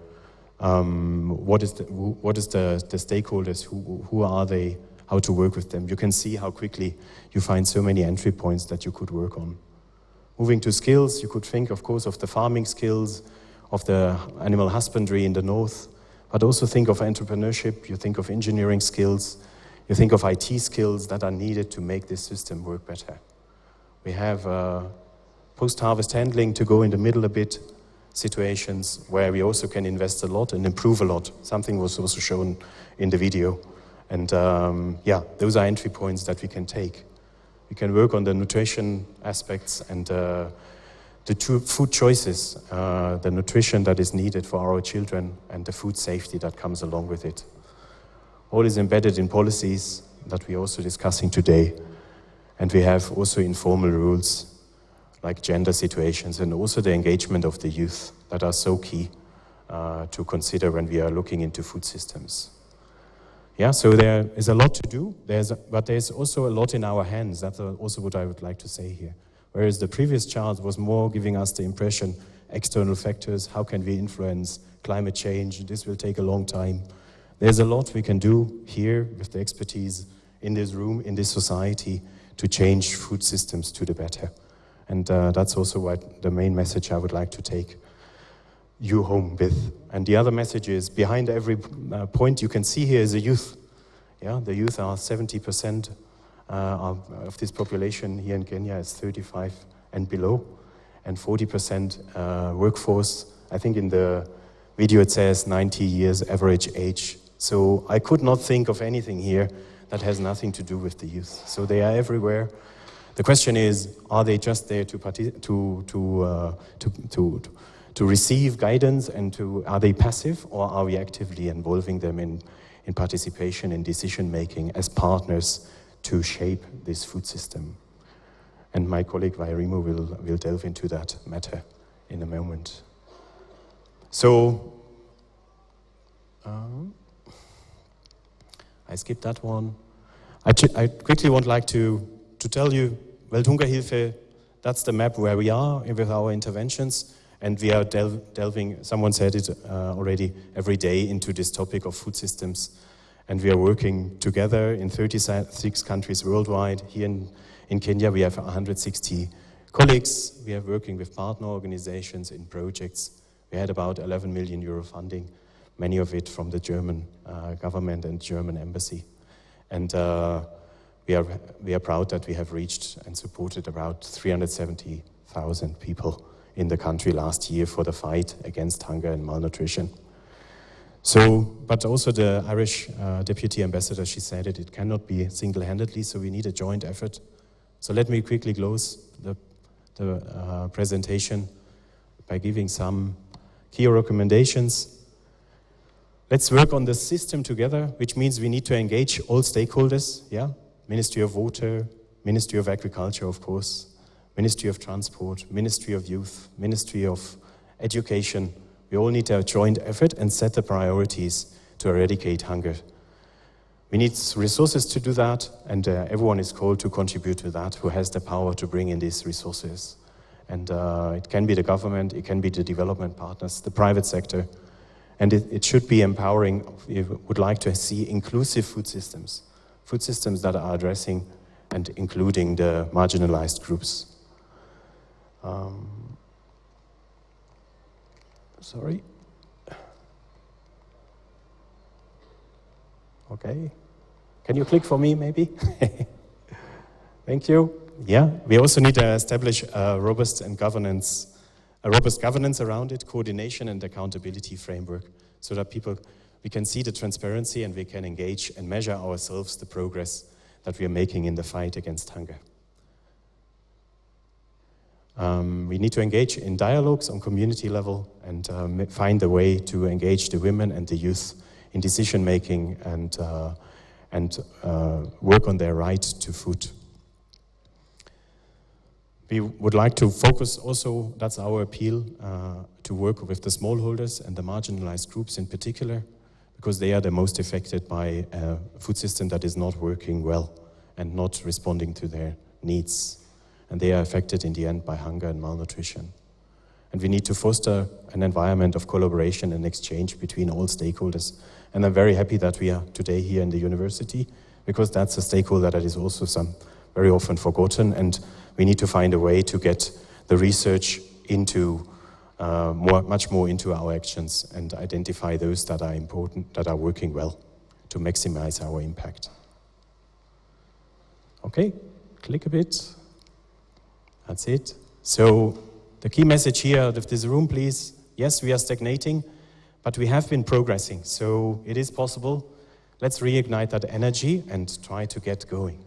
what is the stakeholders, who are they, how to work with them. You can see how quickly you find so many entry points that you could work on. Moving to skills, you could think, of course, of the farming skills, of the animal husbandry in the north, but also think of entrepreneurship, you think of engineering skills, you think of IT skills that are needed to make this system work better. We have post-harvest handling to go in the middle a bit, situations where we also can invest a lot and improve a lot. Something was also shown in the video. And yeah, those are entry points that we can take. We can work on the nutrition aspects and the two food choices, the nutrition that is needed for our children and the food safety that comes along with it. All is embedded in policies that we're also discussing today. And we have also informal rules like gender situations and also the engagement of the youth that are so key to consider when we are looking into food systems. Yeah, so there is a lot to do, but there's also a lot in our hands. That's also what I would like to say here. Whereas the previous chart was more giving us the impression, external factors, how can we influence climate change, this will take a long time. There's a lot we can do here with the expertise in this room, in this society, to change food systems to the better. And that's also what the main message I would like to take you home with. And the other message is, behind every point you can see here is the youth. Yeah, the youth are 70% of this population here in Kenya is 35 and below, and 40% workforce. I think in the video it says 90 years average age. So I could not think of anything here that has nothing to do with the youth. So they are everywhere. The question is, are they just there to receive guidance and are they passive, or are we actively involving them in participation in decision making as partners to shape this food system? And my colleague Vairimo will delve into that matter in a moment. So, I skipped that one. I quickly would like to tell you, Welthungerhilfe, that's the map where we are with our interventions, and we are delving, someone said it already, every day into this topic of food systems. And we are working together in 36 countries worldwide. Here in Kenya, we have 160 colleagues. We are working with partner organizations in projects. We had about 11 million euro funding, many of it from the German government and German embassy. And we are proud that we have reached and supported about 370,000 people in the country last year for the fight against hunger and malnutrition. So, but also the Irish deputy ambassador, she said it cannot be single-handedly, so we need a joint effort. So let me quickly close the presentation by giving some key recommendations. Let's work on the system together, which means we need to engage all stakeholders, yeah? Ministry of Water, Ministry of Agriculture, of course, Ministry of Transport, Ministry of Youth, Ministry of Education. We all need a joint effort and set the priorities to eradicate hunger. We need resources to do that, and everyone is called to contribute to that who has the power to bring in these resources. And it can be the government, it can be the development partners, the private sector, and it should be empowering. We would like to see inclusive food systems that are addressing and including the marginalized groups. Sorry. Okay. Can you click for me, maybe? Thank you. Yeah, we also need to establish a robust governance around it, coordination and accountability framework, so that we can see the transparency and we can engage and measure ourselves the progress that we are making in the fight against hunger. We need to engage in dialogues on community level and find a way to engage the women and the youth in decision making and work on their right to food. We would like to focus also, that's our appeal, to work with the smallholders and the marginalized groups in particular, because they are the most affected by a food system that is not working well and not responding to their needs. And they are affected in the end by hunger and malnutrition. And we need to foster an environment of collaboration and exchange between all stakeholders. And I'm very happy that we are today here in the university, because that's a stakeholder that is also very often forgotten, and we need to find a way to get the research into much more into our actions and identify those that are important, that are working well, to maximize our impact. Okay, click a bit. That's it. So the key message here out of this room, please. Yes, we are stagnating, but we have been progressing. So it is possible. Let's reignite that energy and try to get going.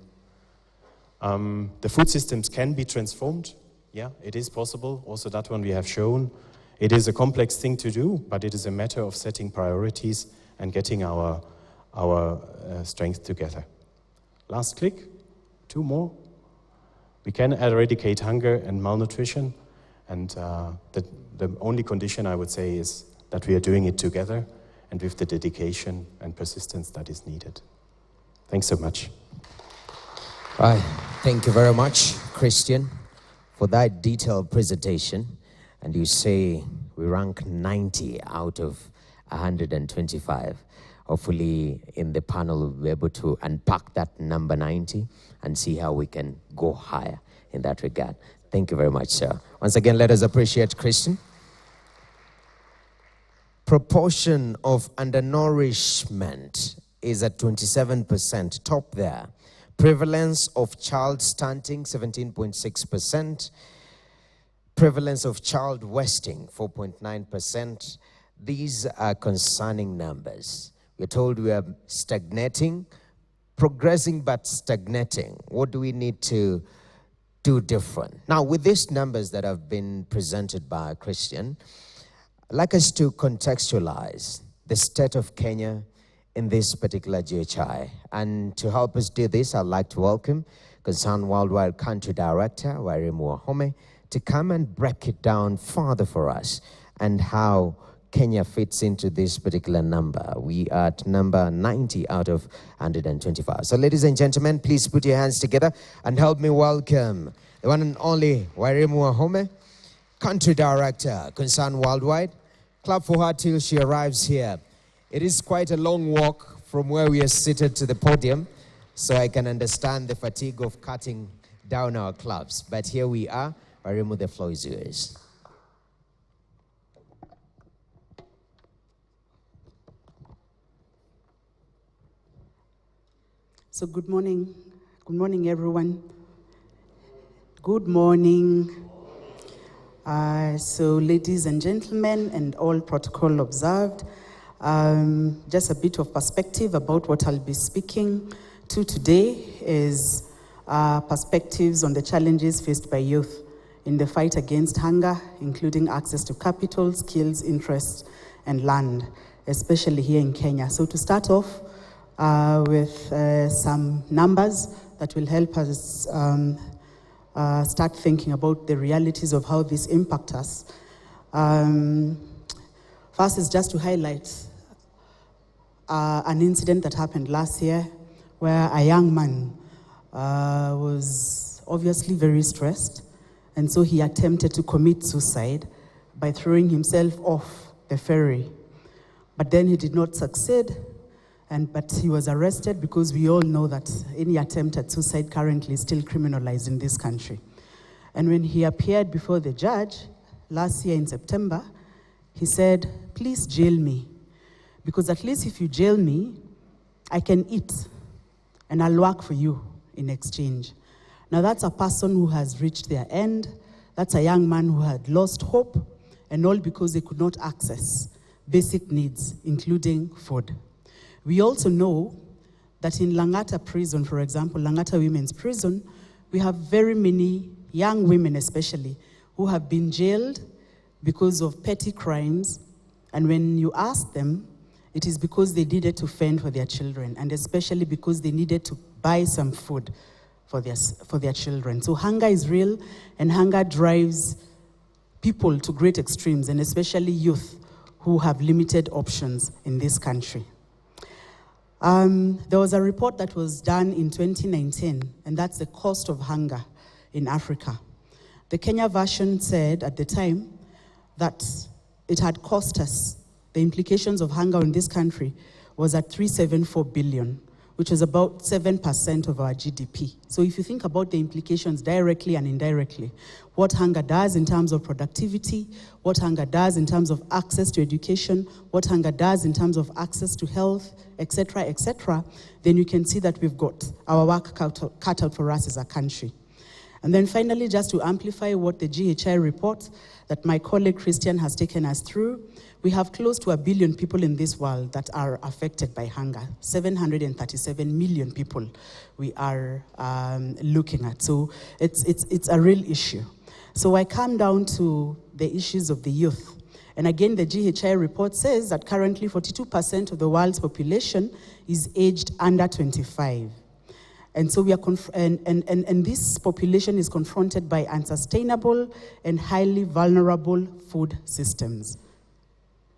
The food systems can be transformed. Yeah, it is possible. Also that one we have shown. It is a complex thing to do, but it is a matter of setting priorities and getting our strength together. Last click. 2 more. We can eradicate hunger and malnutrition, and the only condition I would say is that we are doing it together and with the dedication and persistence that is needed. Thanks so much. Right. Thank you very much, Christian, for that detailed presentation. And you say we rank 90 out of 125. Hopefully in the panel we'll be able to unpack that number 90 and see how we can go higher in that regard. Thank you very much, sir. Once again, let us appreciate Christian. Proportion of undernourishment is at 27%, top there. Prevalence of child stunting, 17.6%. Prevalence of child wasting, 4.9%. These are concerning numbers. We're told we are stagnating, progressing but stagnating. What do we need to do different? Now, with these numbers that have been presented by Christian, I'd like us to contextualize the state of Kenya in this particular GHI. And to help us do this, I'd like to welcome Concerned Worldwide Country Director, Wairimu Wahome, to come and break it down further for us and how Kenya fits into this particular number. We are at number 90 out of 125. So ladies and gentlemen, please put your hands together and help me welcome the one and only Wairimu Wahome, Country Director, Concerned Worldwide. Clap for her till she arrives here. It is quite a long walk from where we are seated to the podium, so I can understand the fatigue of cutting down our clubs. But here we are. Wairimu, the floor is yours. So good morning everyone. Good morning. So ladies and gentlemen, and all protocol observed, just a bit of perspective about what I'll be speaking to today is perspectives on the challenges faced by youth in the fight against hunger, including access to capital, skills, interests, and land, especially here in Kenya. So to start off, with some numbers that will help us start thinking about the realities of how this impacts us. First is just to highlight an incident that happened last year where a young man was obviously very stressed, and so he attempted to commit suicide by throwing himself off the ferry. But then he did not succeed. But he was arrested because we all know that any attempt at suicide currently is still criminalized in this country. And when he appeared before the judge last year in September, he said, "Please jail me, because at least if you jail me, I can eat and I'll work for you in exchange. Now that's a person who has reached their end. That's a young man who had lost hope, and all because they could not access basic needs, including food. We also know that in Langata prison, for example, Langata Women's Prison, we have very many young women especially who have been jailed because of petty crimes, and when you ask them, it is because they needed to fend for their children, and especially because they needed to buy some food for their children. So hunger is real, and hunger drives people to great extremes, and especially youth who have limited options in this country. There was a report that was done in 2019, and that's the cost of hunger in Africa. The Kenya version said at the time that it had cost us, the implications of hunger in this country was at 374 billion, which is about 7% of our GDP. So if you think about the implications directly and indirectly, what hunger does in terms of productivity, what hunger does in terms of access to education, what hunger does in terms of access to health, etc., then you can see that we've got our work cut out for us as a country. And then finally, just to amplify what the GHI report that my colleague Christian has taken us through, we have close to 1 billion people in this world that are affected by hunger. 737 million people we are looking at. So it's a real issue. So I come down to the issues of the youth. And again, the GHI report says that currently 42% of the world's population is aged under 25. And so we are and this population is confronted by unsustainable and highly vulnerable food systems.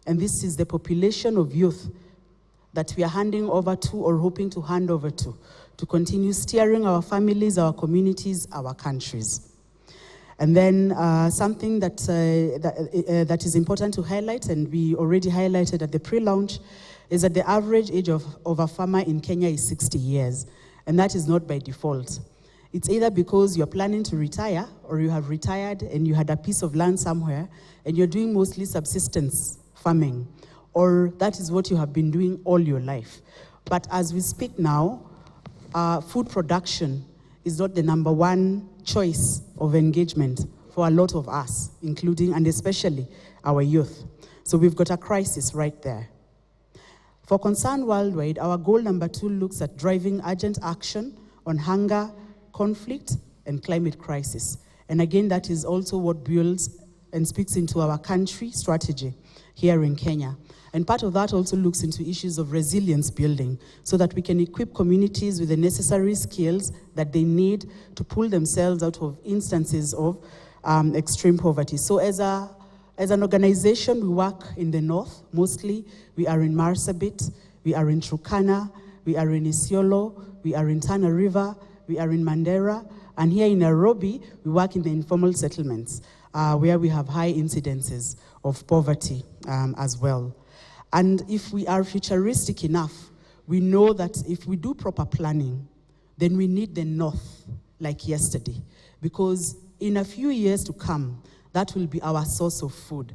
And this is the population of youth that we are handing over to or hoping to hand over to continue steering our families, our communities, our countries. And then something that is important to highlight, and we already highlighted at the pre-launch, is that the average age of a farmer in Kenya is 60 years. And that is not by default. It's either because you're planning to retire, or you have retired and you had a piece of land somewhere and you're doing mostly subsistence farming, or that is what you have been doing all your life. But as we speak now, food production is not the number one choice of engagement for a lot of us, including and especially our youth. So we've got a crisis right there. For Concern Worldwide, our goal number 2 looks at driving urgent action on hunger, conflict, and climate crisis. And again, that is also what builds and speaks into our country strategy here in Kenya. And part of that also looks into issues of resilience building, so that we can equip communities with the necessary skills that they need to pull themselves out of instances of extreme poverty. So as an organization, we work in the north, mostly. We are in Marsabit, we are in Turkana, we are in Isiolo, we are in Tana River, we are in Mandera, and here in Nairobi, we work in the informal settlements, where we have high incidences of poverty as well. And if we are futuristic enough, we know that if we do proper planning, then we need the north like yesterday, because in a few years to come, that will be our source of food.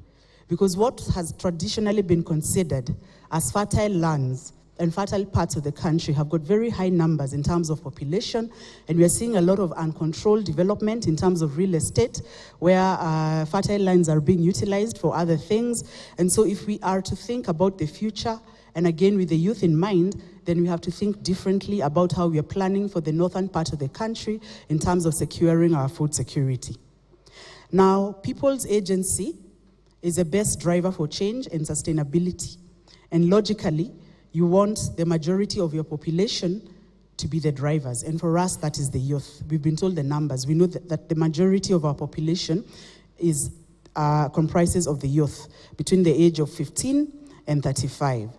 Because what has traditionally been considered as fertile lands and fertile parts of the country have got very high numbers in terms of population, and we are seeing a lot of uncontrolled development in terms of real estate, where fertile lands are being utilized for other things. And so if we are to think about the future, and again with the youth in mind, then we have to think differently about how we are planning for the northern part of the country in terms of securing our food security. Now, people's agency is the best driver for change and sustainability. And logically, you want the majority of your population to be the drivers. And for us, that is the youth. We've been told the numbers. We know that the majority of our population is comprises of the youth between the age of 15 and 35.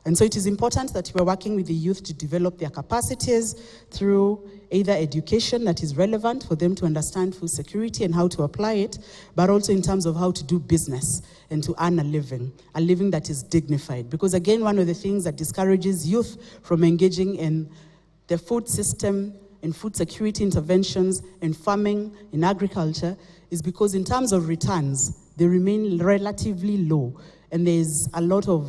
And so it is important that we're working with the youth to develop their capacities through either education that is relevant for them to understand food security and how to apply it, but also in terms of how to do business and to earn a living that is dignified. Because again, one of the things that discourages youth from engaging in the food system, in food security interventions, in farming, in agriculture, is because in terms of returns, they remain relatively low, and there's a lot of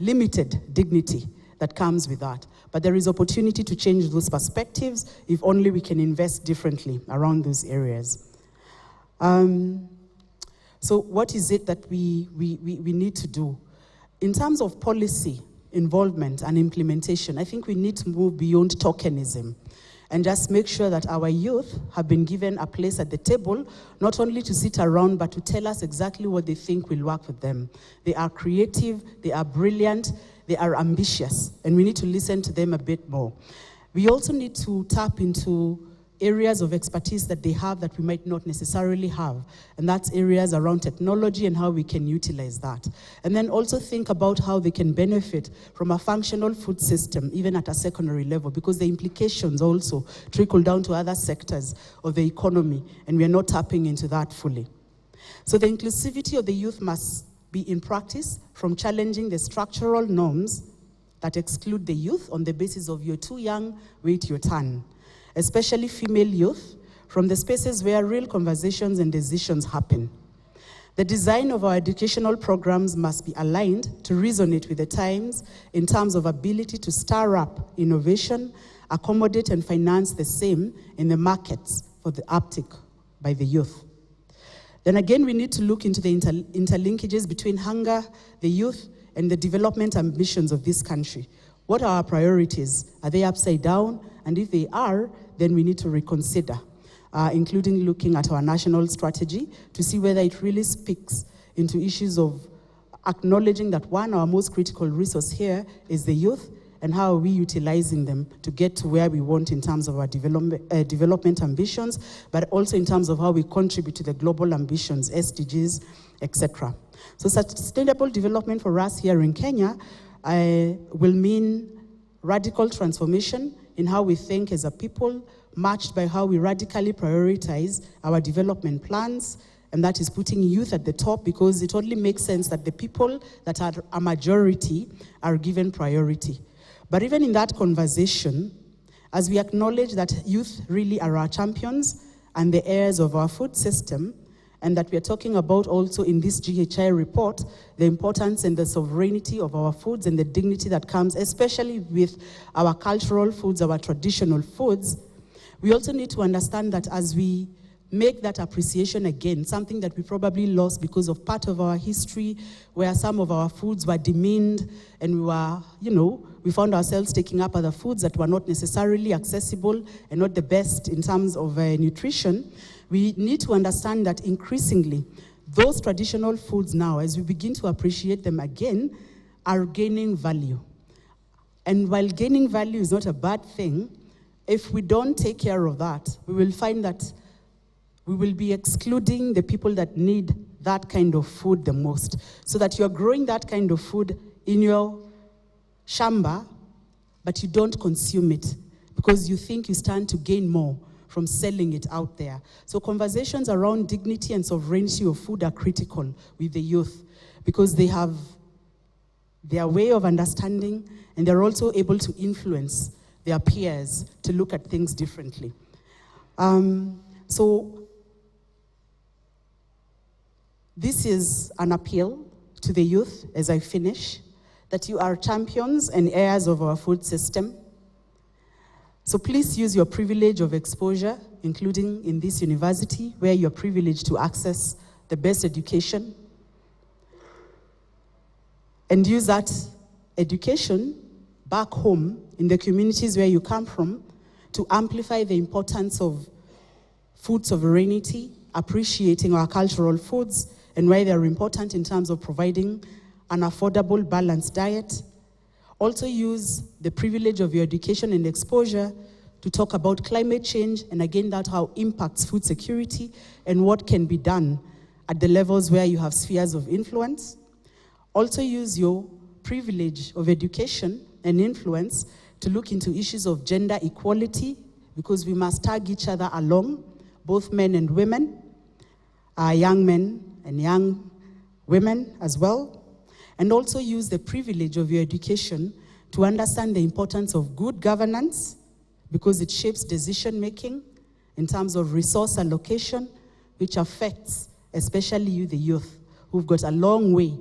limited dignity that comes with that. But there is opportunity to change those perspectives if only we can invest differently around those areas. So what is it that we need to do? In terms of policy involvement and implementation, I think we need to move beyond tokenism and just make sure that our youth have been given a place at the table, not only to sit around, but to tell us exactly what they think will work with them. They are creative, they are brilliant, they are ambitious, and we need to listen to them a bit more. We also need to tap into areas of expertise that they have that we might not necessarily have. And that's areas around technology and how we can utilize that. And then also think about how they can benefit from a functional food system, even at a secondary level, because the implications also trickle down to other sectors of the economy, and we are not tapping into that fully. So the inclusivity of the youth must be in practice, from challenging the structural norms that exclude the youth on the basis of you're too young, wait your turn. Especially female youth, from the spaces where real conversations and decisions happen. The design of our educational programs must be aligned to resonate with the times in terms of ability to stir up innovation, accommodate and finance the same in the markets for the uptick by the youth. Then again, we need to look into the interlinkages between hunger, the youth, and the development ambitions of this country. What are our priorities? Are they upside down? And if they are, then we need to reconsider, including looking at our national strategy to see whether it really speaks into issues of acknowledging that one, our most critical resource here is the youth, and how are we utilizing them to get to where we want in terms of our development ambitions, but also in terms of how we contribute to the global ambitions, SDGs, etc. So sustainable development for us here in Kenya will mean radical transformation in how we think as a people, matched by how we radically prioritize our development plans, and that is putting youth at the top, because it only makes sense that the people that are a majority are given priority. But even in that conversation, as we acknowledge that youth really are our champions and the heirs of our food system, and that we are talking about also in this GHI report, the importance and the sovereignty of our foods and the dignity that comes, especially with our cultural foods, our traditional foods, we also need to understand that as we make that appreciation again, something that we probably lost because of part of our history where some of our foods were demeaned and we were, we found ourselves taking up other foods that were not necessarily accessible and not the best in terms of nutrition. We need to understand that increasingly, those traditional foods now, as we begin to appreciate them again, are gaining value. And while gaining value is not a bad thing, if we don't take care of that, we will find that we will be excluding the people that need that kind of food the most. So that you're growing that kind of food in your shamba, but you don't consume it because you think you stand to gain more from selling it out there. So conversations around dignity and sovereignty of food are critical with the youth because they have their way of understanding and they're also able to influence their peers to look at things differently. So this is an appeal to the youth as I finish, that you are champions and heirs of our food system. So please use your privilege of exposure, including in this university, where you're privileged to access the best education. And use that education back home in the communities where you come from to amplify the importance of food sovereignty, appreciating our cultural foods, and why they're important in terms of providing an affordable, balanced diet. Also use the privilege of your education and exposure to talk about climate change, and again, that how impacts food security and what can be done at the levels where you have spheres of influence. Also use your privilege of education and influence to look into issues of gender equality, because we must tag each other along, both men and women, young men and young women as well. And also use the privilege of your education to understand the importance of good governance, because it shapes decision-making in terms of resource allocation, which affects especially you, the youth, who've got a long way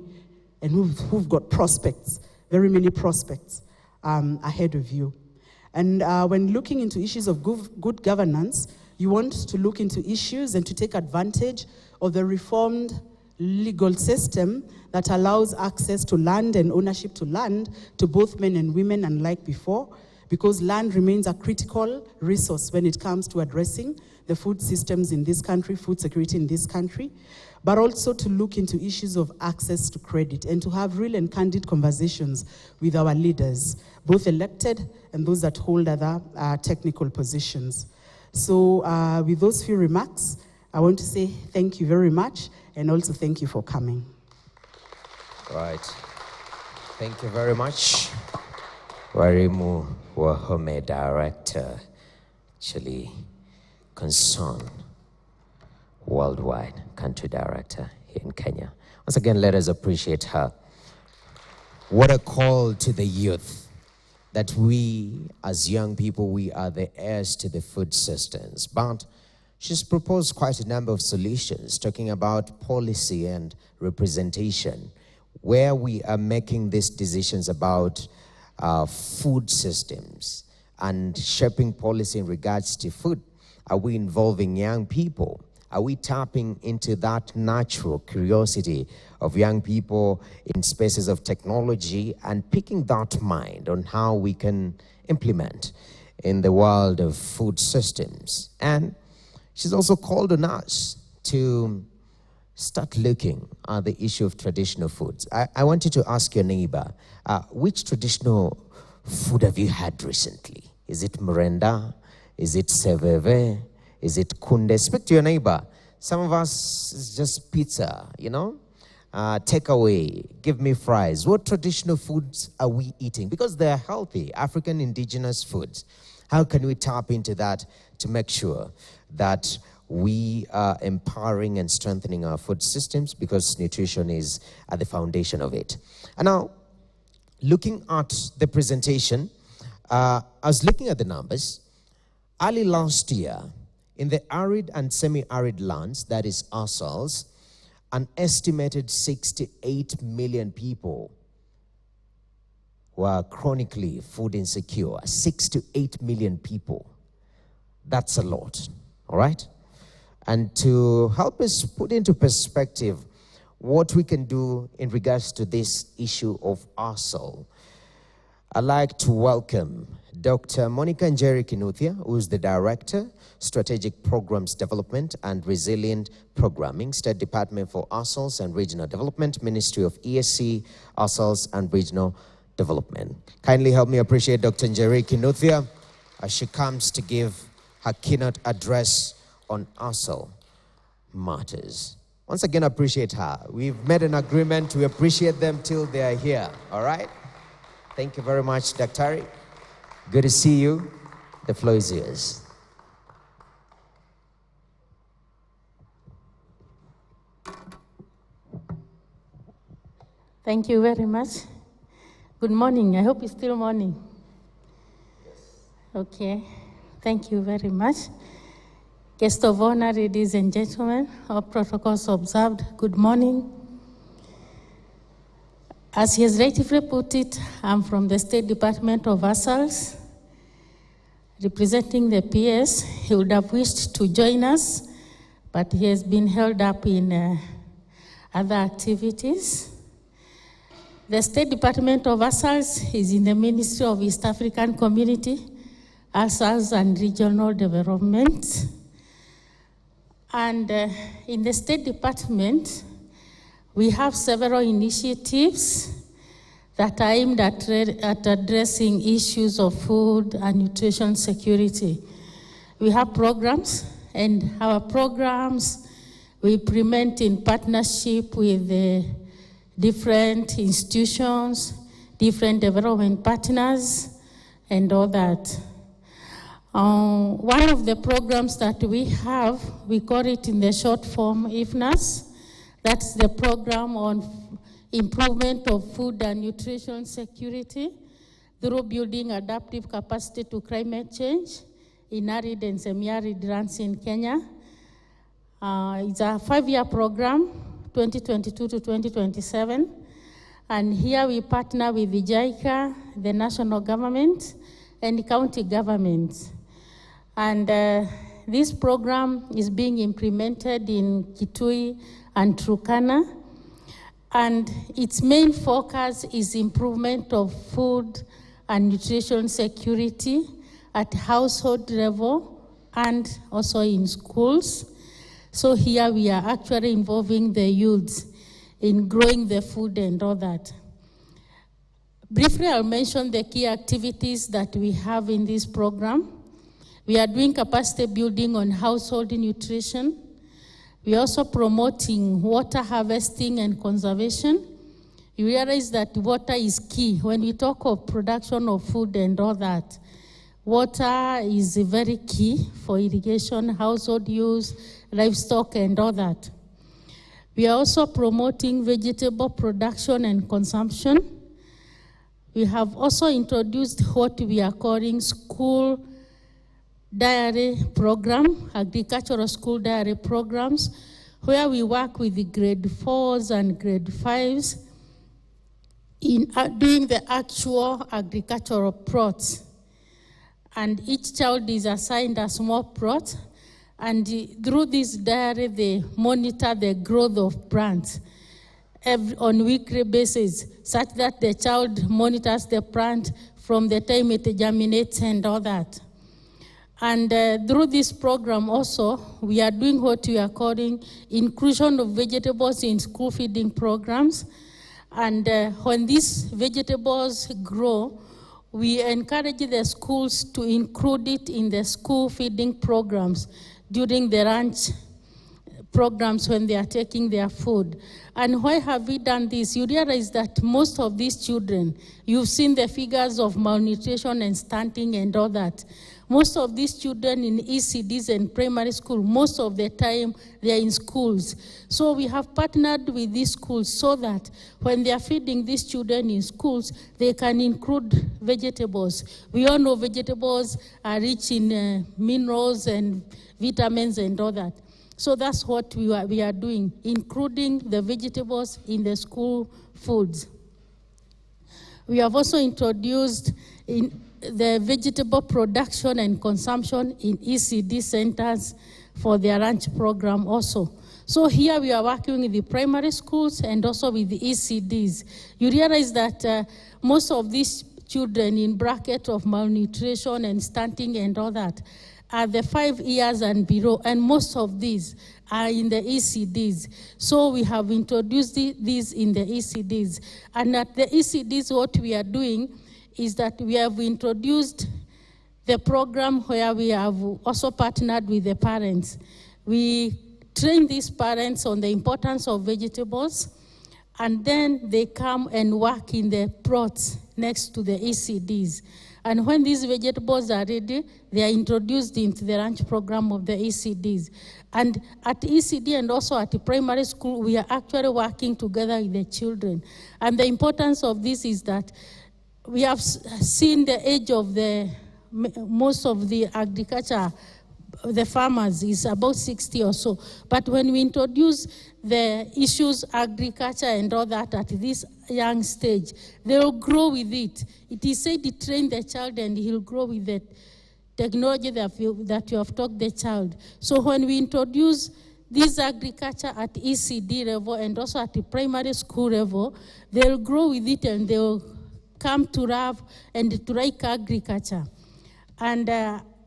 and who've got prospects, very many prospects ahead of you. And when looking into issues of good governance, you want to look into issues and to take advantage of the reformed legal system that allows access to land and ownership to land to both men and women, unlike before, because land remains a critical resource when it comes to addressing the food systems in this country, food security in this country, but also to look into issues of access to credit and to have real and candid conversations with our leaders, both elected and those that hold other technical positions. So with those few remarks, I want to say thank you very much and also thank you for coming. Right. Thank you very much. Warimu Wahome, Director, actually Concern Worldwide Country Director here in Kenya. Once again, let us appreciate her. What a call to the youth, that we as young people, we are the heirs to the food systems. But she's proposed quite a number of solutions, talking about policy and representation, where we are making these decisions about food systems and shaping policy in regards to food. Are we involving young people? Are we tapping into that natural curiosity of young people in spaces of technology and picking that mind on how we can implement in the world of food systems? And she's also called on us to start looking at the issue of traditional foods. I want you to ask your neighbor, which traditional food have you had recently? Is it mrenda? Is it seveve? Is it kunde? Speak to your neighbor. Some of us, it's just pizza, you know? Takeaway, give me fries. What traditional foods are we eating? Because they're healthy, African indigenous foods. How can we tap into that to make sure that we are empowering and strengthening our food systems, because nutrition is at the foundation of it. And now, looking at the presentation, I was looking at the numbers. Early last year, in the arid and semi-arid lands, that is ASALs, an estimated 68 million people were chronically food insecure. 6 to 8 million people. That's a lot, all right? And to help us put into perspective what we can do in regards to this issue of ASAL, I'd like to welcome Dr. Monica Njeri Kinuthia, who is the Director, Strategic Programs Development and Resilient Programming, State Department for ASALs and Regional Development, Ministry of ESC, ASALs and Regional Development. Kindly help me appreciate Dr. Njeri Kinuthia as she comes to give her keynote address on ASAL matters. Once again, appreciate her. We've made an agreement to appreciate them till they are here, all right? Thank you very much, Dr. Good to see you. The floor is yours. Thank you very much. Good morning. I hope it's still morning. Yes. Okay. Thank you very much. Guest of honor, ladies and gentlemen, all protocols observed, good morning. As he has rightfully put it, I'm from the State Department of ASALs, representing the PS. He would have wished to join us, but he has been held up in other activities. The State Department of ASALs is in the Ministry of East African Community, ASALs and Regional Development. And in the State Department, we have several initiatives that are aimed at addressing issues of food and nutrition security. We have programs, and our programs we implement in partnership with the different institutions, different development partners, and all that. One of the programs that we have, we call it in the short form IFNAS. That's the program on improvement of food and nutrition security through building adaptive capacity to climate change in arid and semi-arid lands in Kenya. It's a 5-year program, 2022 to 2027. And here we partner with the JICA, the national government, and county governments. And this program is being implemented in Kitui and Turkana. And its main focus is improvement of food and nutrition security at household level and also in schools. So here we are actually involving the youth in growing the food and all that. Briefly, I'll mention the key activities that we have in this program. We are doing capacity building on household nutrition. We are also promoting water harvesting and conservation. You realize that water is key. When we talk of production of food and all that, water is very key for irrigation, household use, livestock, and all that. We are also promoting vegetable production and consumption. We have also introduced what we are calling school diary program, agricultural school diary programs, where we work with the grade 4s and grade 5s in doing the actual agricultural plots. And each child is assigned a small plot, and through this diary, they monitor the growth of plants on weekly basis, such that the child monitors the plant from the time it germinates and all that. And through this program also, we are doing what we are calling inclusion of vegetables in school feeding programs. And when these vegetables grow, we encourage the schools to include it in the school feeding programs during the lunch programs when they are taking their food. And why have we done this? You realize that most of these children, you've seen the figures of malnutrition and stunting and all that. Most of these children in ECDs and primary school, most of the time they are in schools. So we have partnered with these schools so that when they are feeding these children in schools, they can include vegetables. We all know vegetables are rich in minerals and vitamins and all that. So that's what we are doing, including the vegetables in the school foods. We have also introduced the vegetable production and consumption in ECD centers for their lunch program also. So here we are working with the primary schools and also with the ECDs. You realize that most of these children in bracket of malnutrition and stunting and all that are the 5 years and below, and most of these are in the ECDs. So we have introduced these in the ECDs. And at the ECDs, what we are doing is that we have introduced the program where we have also partnered with the parents. We train these parents on the importance of vegetables, and then they come and work in the plots next to the ECDs. And when these vegetables are ready, they are introduced into the lunch program of the ECDs. And at ECD and also at the primary school, we are actually working together with the children. And the importance of this is that we have seen the age of most of the agriculture, the farmers is about 60 or so. But when we introduce the issues, agriculture and all that at this young stage, they will grow with it. It is said to train the child and he'll grow with the technology that you have taught the child. So when we introduce this agriculture at ECD level and also at the primary school level, they'll grow with it and they'll come to love and to like agriculture. And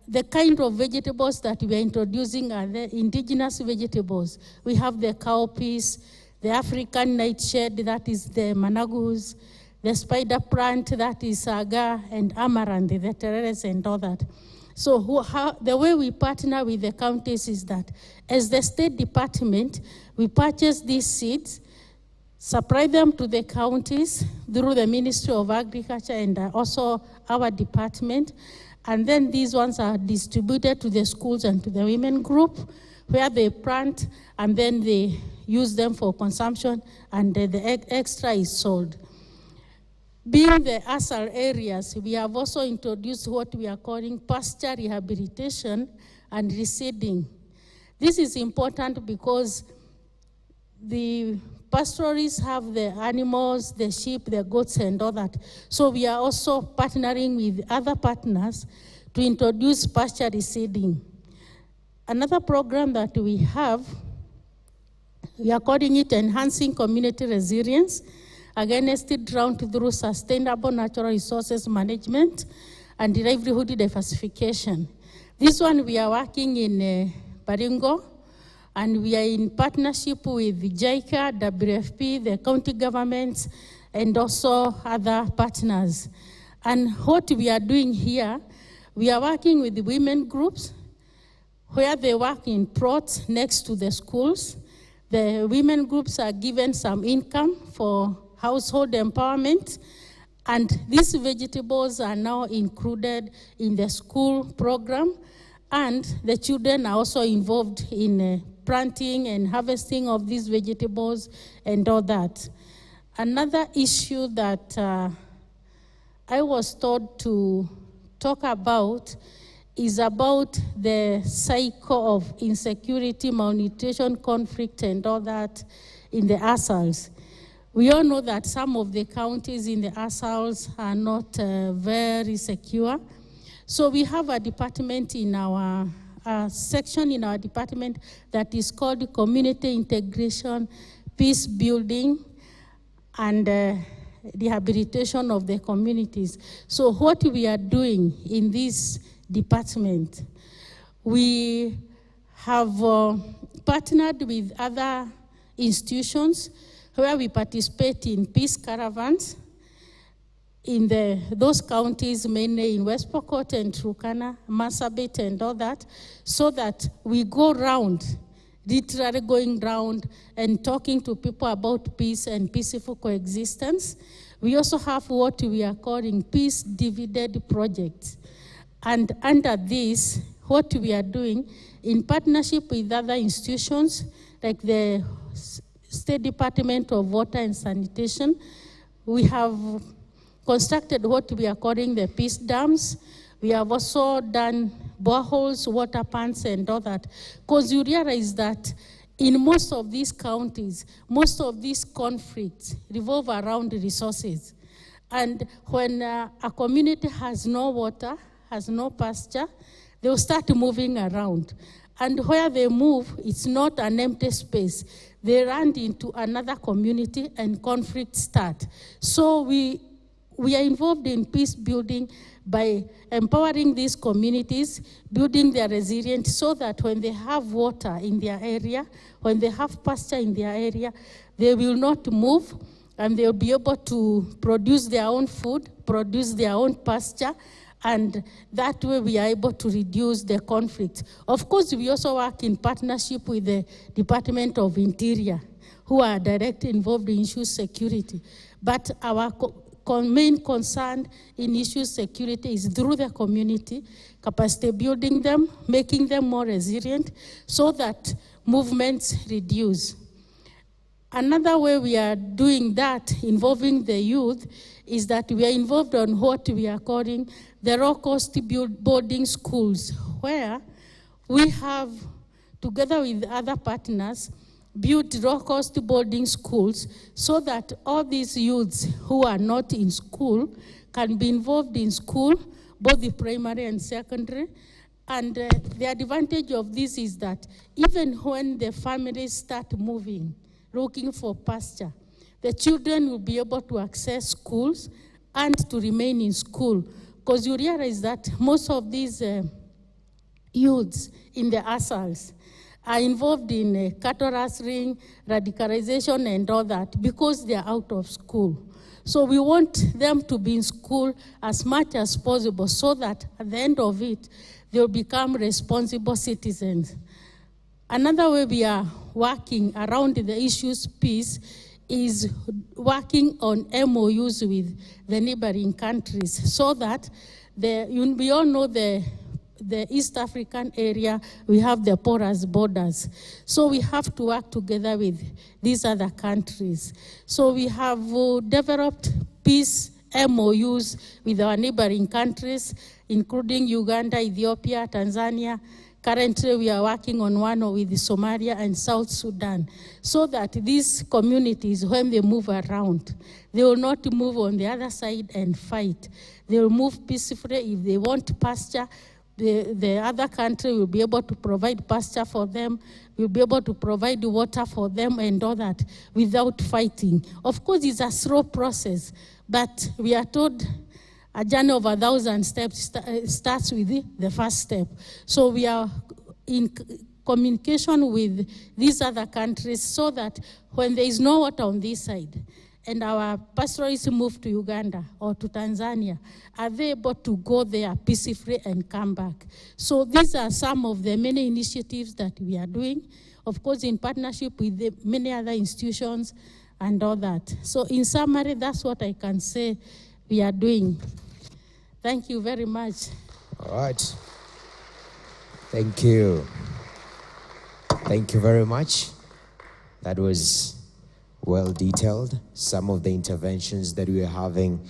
the kind of vegetables that we are introducing are the indigenous vegetables. We have the cowpeas, the African nightshade, that is the managus, the spider plant, that is saga, and amaranth, the tereres and all that. So the way we partner with the counties is that as the State Department, we purchase these seeds, supply them to the counties through the Ministry of Agriculture and also our department. And then these ones are distributed to the schools and to the women group where they plant and then they use them for consumption and the extra is sold. Being the ASAL areas, we have also introduced what we are calling pasture rehabilitation and reseeding. This is important because the pastoralists have the animals, the sheep, the goats, and all that. So we are also partnering with other partners to introduce pasture reseeding. Another program that we have, we are calling it Enhancing Community Resilience against drought through sustainable natural resources management and livelihood diversification. This one we are working in Baringo, and we are in partnership with JICA, WFP, the county governments, and also other partners. And what we are doing here, we are working with the women groups where they work in plots next to the schools. The women groups are given some income for household empowerment, and these vegetables are now included in the school program, and the children are also involved in planting and harvesting of these vegetables and all that. Another issue that I was told to talk about is about the cycle of insecurity, malnutrition, conflict, and all that in the ASALs. We all know that some of the counties in the ASALs are not very secure. So we have a department in our section in our department that is called Community Integration, Peace Building, and Rehabilitation of the Communities. So what we are doing in this department, we have partnered with other institutions where we participate in peace caravans in those counties, mainly in West Pokot and Turkana, Marsabit and all that, so that we go round, literally going round and talking to people about peace and peaceful coexistence. We also have what we are calling peace dividend projects. And under this, what we are doing in partnership with other institutions, like the State Department of Water and Sanitation, we have constructed what we are calling the peace dams. We have also done boreholes, water pans, and all that. Because you realize that in most of these counties, most of these conflicts revolve around resources. And when a community has no water, has no pasture, they'll start moving around. And where they move, it's not an empty space. They run into another community and conflict start. So we are involved in peace building by empowering these communities, building their resilience so that when they have water in their area, when they have pasture in their area, they will not move and they'll be able to produce their own food, produce their own pasture, and that way we are able to reduce the conflict. Of course, we also work in partnership with the Department of Interior, who are directly involved in issues security. But our main concern in issues security is through the community, capacity building them, making them more resilient so that movements reduce. Another way we are doing that, involving the youth, is that we are involved on what we are calling the low-cost boarding schools, where we have, together with other partners, built low-cost boarding schools so that all these youths who are not in school can be involved in school, both the primary and secondary. And the advantage of this is that even when the families start moving, looking for pasture, the children will be able to access schools and to remain in school. Because you realize that most of these youths in the ASALs are involved in cattle rustling, radicalization, and all that because they are out of school. So we want them to be in school as much as possible so that at the end of it, they'll become responsible citizens. Another way we are working around the issues peace is working on MOUs with the neighboring countries so that we all know the East African area, we have the porous borders. So we have to work together with these other countries. So we have developed peace MOUs with our neighboring countries, including Uganda, Ethiopia, Tanzania, Currently, we are working on one with Somalia and South Sudan, so that these communities, when they move around, they will not move on the other side and fight. They will move peacefully. If they want pasture, the other country will be able to provide pasture for them, will be able to provide water for them and all that without fighting. Of course, it's a slow process, but we are told a journey of 1,000 steps starts with the first step. So we are in communication with these other countries so that when there is no water on this side and our pastoralists move to Uganda or to Tanzania, are they able to go there peacefully and come back? So these are some of the many initiatives that we are doing, of course in partnership with the many other institutions and all that. So in summary, that's what I can say we are doing. Thank you very much. All right. Thank you. Thank you very much. That was well detailed. Some of the interventions that we are having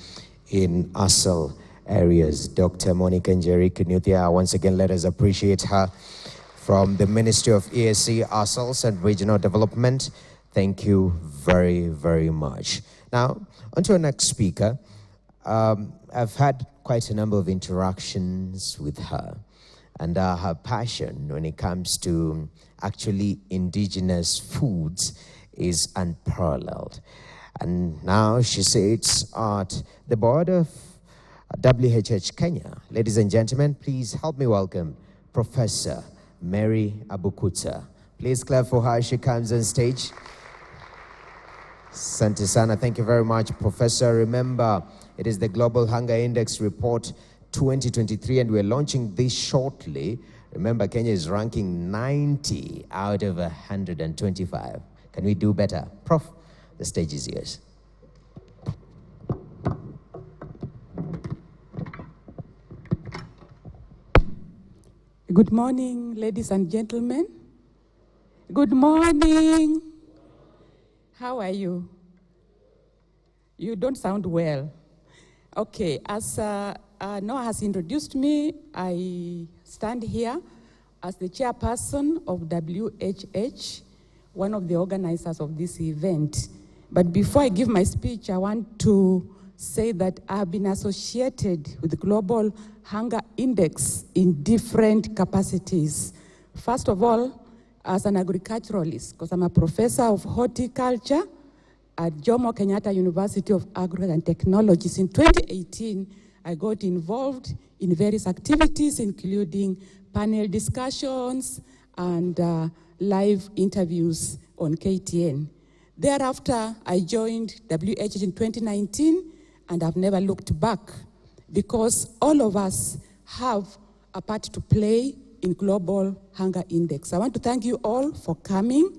in ASAL areas. Dr. Monica Njeri Kinuthia, once again, let us appreciate her from the Ministry of EAC, ASALs and Regional Development. Thank you very, very much. Now, on to our next speaker. I've had quite a number of interactions with her, and her passion when it comes to actually indigenous foods is unparalleled. And now she sits at the board of WHH Kenya. Ladies and gentlemen, please help me welcome Professor Mary Abukuta. Please clap for her as she comes on stage. Asante sana. Thank you very much, Professor. Remember, it is the Global Hunger Index Report 2023, and we're launching this shortly. Remember, Kenya is ranking 90 out of 125. Can we do better? Prof, the stage is yours. Good morning, ladies and gentlemen. Good morning. How are you? You don't sound well. Okay, as Noah has introduced me, I stand here as the chairperson of WHH, one of the organizers of this event. But before I give my speech, I want to say that I've been associated with the Global Hunger Index in different capacities. First of all, as an agriculturalist, because I'm a professor of horticulture at Jomo Kenyatta University of Agriculture and Technologies. In 2018, I got involved in various activities, including panel discussions and live interviews on KTN. Thereafter, I joined WHH in 2019, and I've never looked back, because all of us have a part to play in Global Hunger Index. I want to thank you all for coming,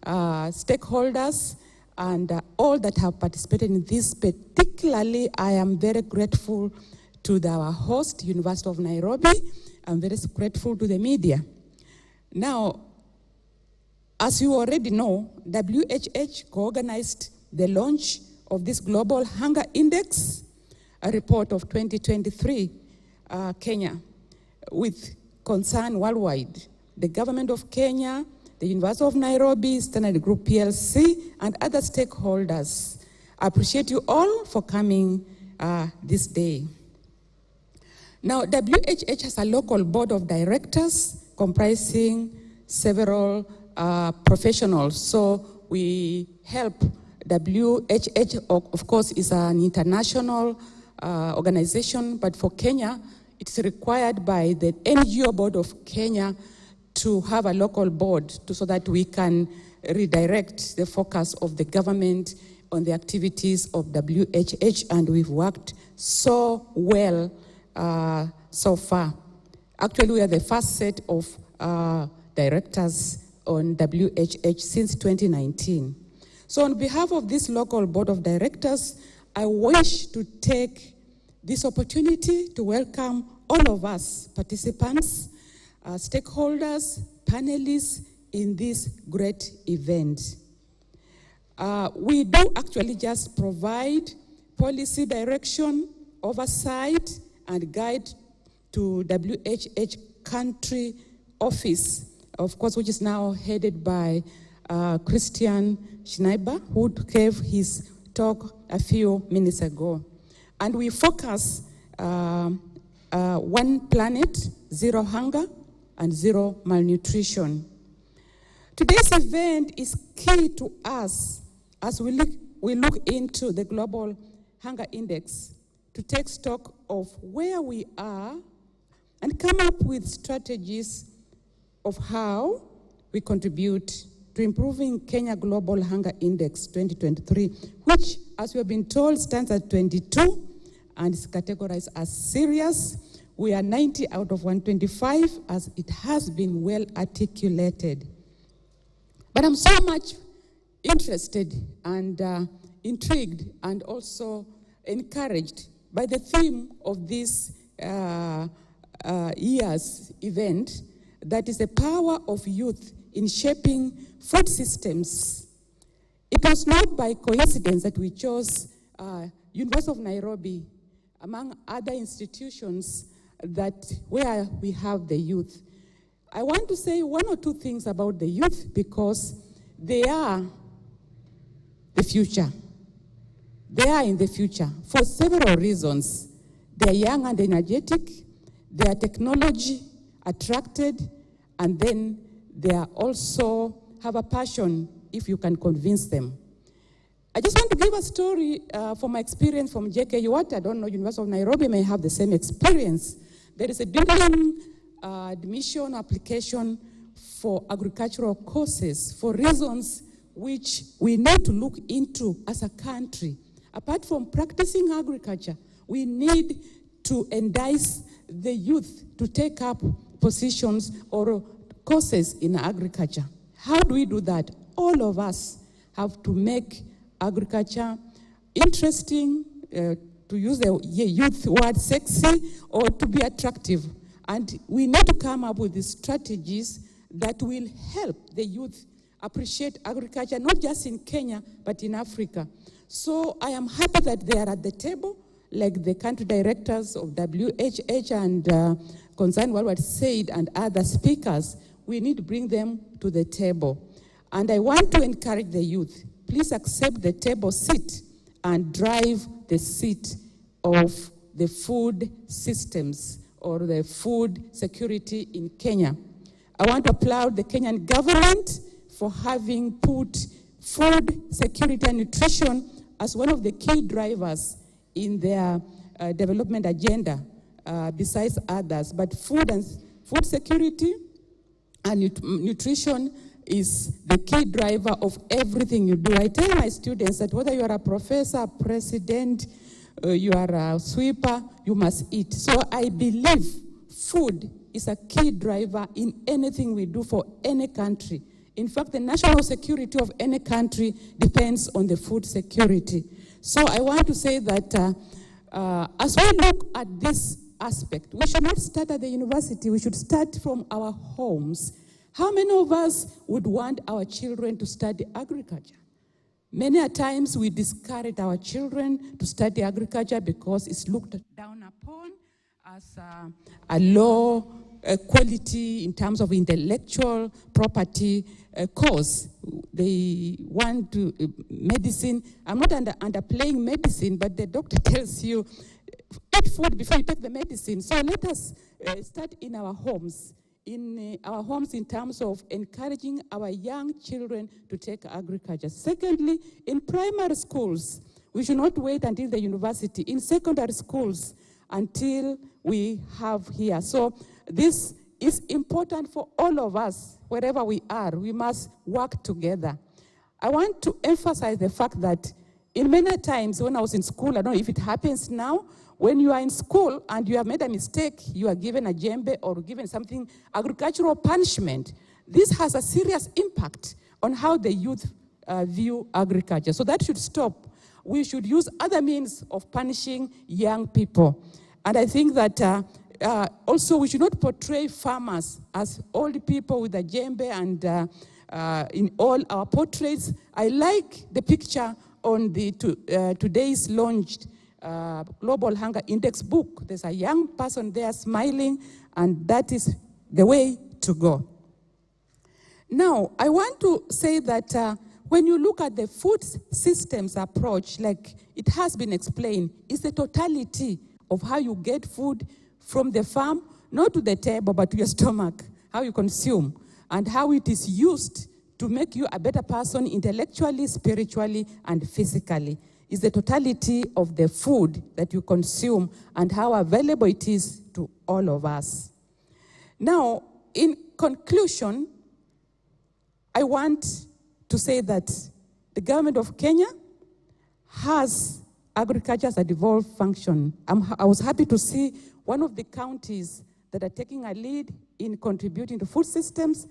stakeholders, and all that have participated in this. Particularly, I am very grateful to our host, University of Nairobi. I'm very grateful to the media. Now, as you already know, WHH co-organized the launch of this Global Hunger Index, a report of 2023, Kenya, with concern worldwide. The government of Kenya, the University of Nairobi, Standard Group PLC, and other stakeholders. I appreciate you all for coming this day. Now, WHH has a local board of directors comprising several professionals. So we help. WHH, of course, is an international organization, but for Kenya, it's required by the NGO board of Kenya to have a local board so that we can redirect the focus of the government on the activities of WHH, and we've worked so well so far. Actually, we are the first set of directors on WHH since 2019. So on behalf of this local board of directors, I wish to take this opportunity to welcome all of us participants, stakeholders, panelists in this great event. We do actually just provide policy direction, oversight, and guide to WHH country office, of course, which is now headed by Christian Schneiber, who gave his talk a few minutes ago. And we focus one planet, zero hunger, and zero malnutrition. Today's event is key to us as we look into the Global Hunger Index to take stock of where we are and come up with strategies of how we contribute to improving Kenya Global Hunger Index 2023, which, as we have been told, stands at 22 and is categorized as serious. We are 90 out of 125, as it has been well articulated. But I'm so much interested and intrigued and also encouraged by the theme of this year's event, that is the power of youth in shaping food systems. It was not by coincidence that we chose University of Nairobi, among other institutions where we have the youth. I want to say one or two things about the youth because they are the future. They are in the future for several reasons. They are young and energetic, they are technology attracted, and then they are also have a passion if you can convince them. I just want to give a story from my experience from JKU. What I don't know, University of Nairobi may have the same experience. There is a beginning admission application for agricultural courses for reasons which we need to look into as a country. Apart from practicing agriculture, we need to entice the youth to take up positions or courses in agriculture. How do we do that? All of us have to make agriculture interesting, to use the youth word sexy, or to be attractive. And we need to come up with the strategies that will help the youth appreciate agriculture, not just in Kenya, but in Africa. So I am happy that they are at the table, like the country directors of WHH and Concern Worldwide said, and other speakers. We need to bring them to the table. And I want to encourage the youth, please accept the table seat and drive the seat of the food systems or the food security in Kenya. I want to applaud the Kenyan government for having put food security and nutrition as one of the key drivers in their development agenda, besides others. But food security and nutrition is the key driver of everything you do. I tell my students that whether you are a professor, president, you are a sweeper, you must eat. So I believe food is a key driver in anything we do for any country. In fact, the national security of any country depends on the food security. So I want to say that as we look at this aspect, we should not start at the university, we should start from our homes. How many of us would want our children to study agriculture? Many a times we discourage our children to study agriculture because it's looked down upon as a low quality in terms of intellectual property course. They want to medicine. I'm not underplaying medicine, but the doctor tells you, eat food before you take the medicine. So let us start in our homes. In our homes in terms of encouraging our young children to take agriculture. Secondly, in primary schools, we should not wait until the university. In secondary schools, until we have here. So this is important for all of us, wherever we are. We must work together. I want to emphasize the fact that in many times when I was in school, I don't know if it happens now, when you are in school and you have made a mistake, you are given a djembe or given something, agricultural punishment. This has a serious impact on how the youth view agriculture. So that should stop. We should use other means of punishing young people. And I think that also we should not portray farmers as old people with a djembe and in all our portraits. I like the picture on the today's launched Global Hunger Index book. There's a young person there smiling, and that is the way to go. Now, I want to say that when you look at the food systems approach, like it has been explained, it's the totality of how you get food from the farm, not to the table, but to your stomach, how you consume, and how it is used to make you a better person intellectually, spiritually, and physically. It's the totality of the food that you consume and how available it is to all of us. Now, in conclusion, I want to say that the government of Kenya has agriculture as a devolved function. I was happy to see one of the counties that are taking a lead in contributing to food systems,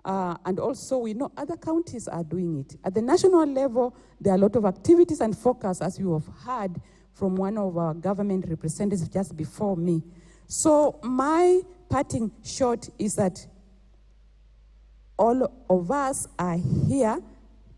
and also we know other counties are doing it. At the national level, there are a lot of activities and focus, as you have heard from one of our government representatives just before me. So my parting shot is that all of us are here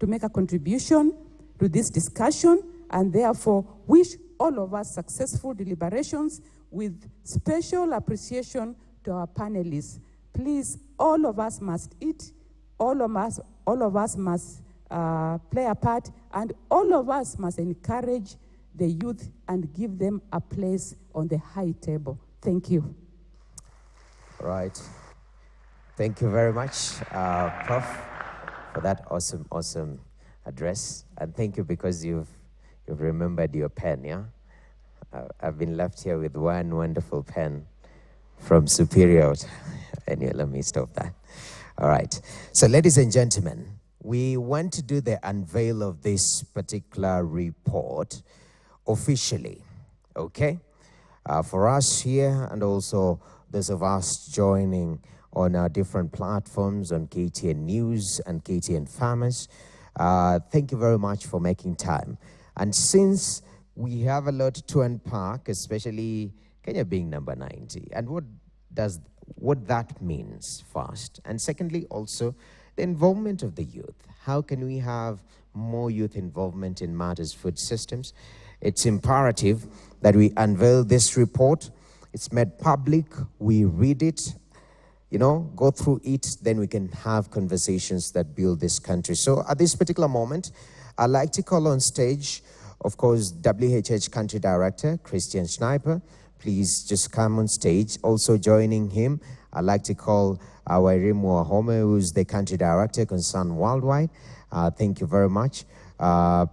to make a contribution to this discussion, and therefore wish all of us successful deliberations with special appreciation to our panelists. Please, all of us must eat, all of us must play a part, and all of us must encourage the youth and give them a place on the high table. Thank you. All right. Thank you very much, Prof, for that awesome address. And thank you because you've remembered your pen, yeah? I've been left here with one wonderful pen from Superior. Anyway, let me stop that. All right. So, ladies and gentlemen, we want to do the unveil of this particular report officially, okay? For us here and also those of us joining on our different platforms on KTN News and KTN Farmers, thank you very much for making time. And since we have a lot to unpack, especially Kenya being number 90, and what that means first, and secondly also the involvement of the youth. How can we have more youth involvement in matters food systems? It's imperative that we unveil this report. It's made public, we read it, you know, go through it, then we can have conversations that build this country. So at this particular moment, I'd like to call on stage, of course, WHH Country Director, Christian Schneiper. Please just come on stage. Also joining him, I'd like to call Wairimu Wahome, who's the Country Director, Concern Worldwide. Thank you very much.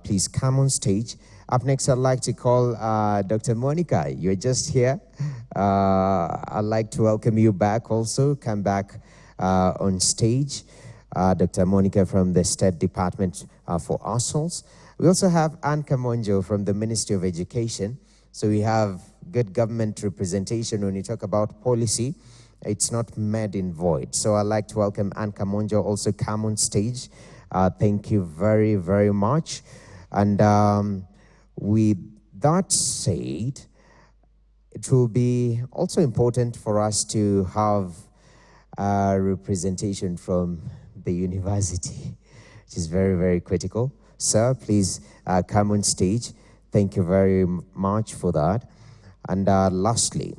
Please come on stage. Up next, I'd like to call Dr. Monica. You're just here. I'd like to welcome you back also. Come back on stage. Dr. Monica from the State Department for ASALs. We also have Anne Kamonjo from the Ministry of Education. So we have good government representation when you talk about policy. It's not made in void. So I'd like to welcome Anne Kamonjo also come on stage. Thank you very, very much. And with that said, it will be also important for us to have a representation from the university, which is very, very critical. Sir, please come on stage. Thank you very much for that. And lastly,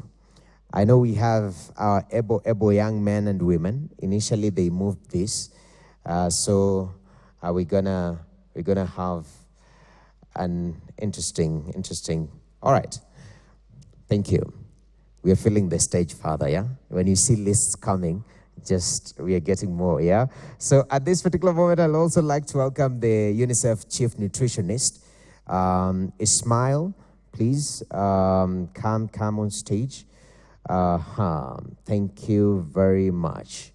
I know we have our able young men and women. Initially, they moved this. So we're gonna have an interesting. All right. Thank you. We are filling the stage further, yeah? When you see lists coming, we are getting more, yeah? So at this particular moment, I'd also like to welcome the UNICEF Chief Nutritionist, Ismail. Please come on stage. Thank you very much.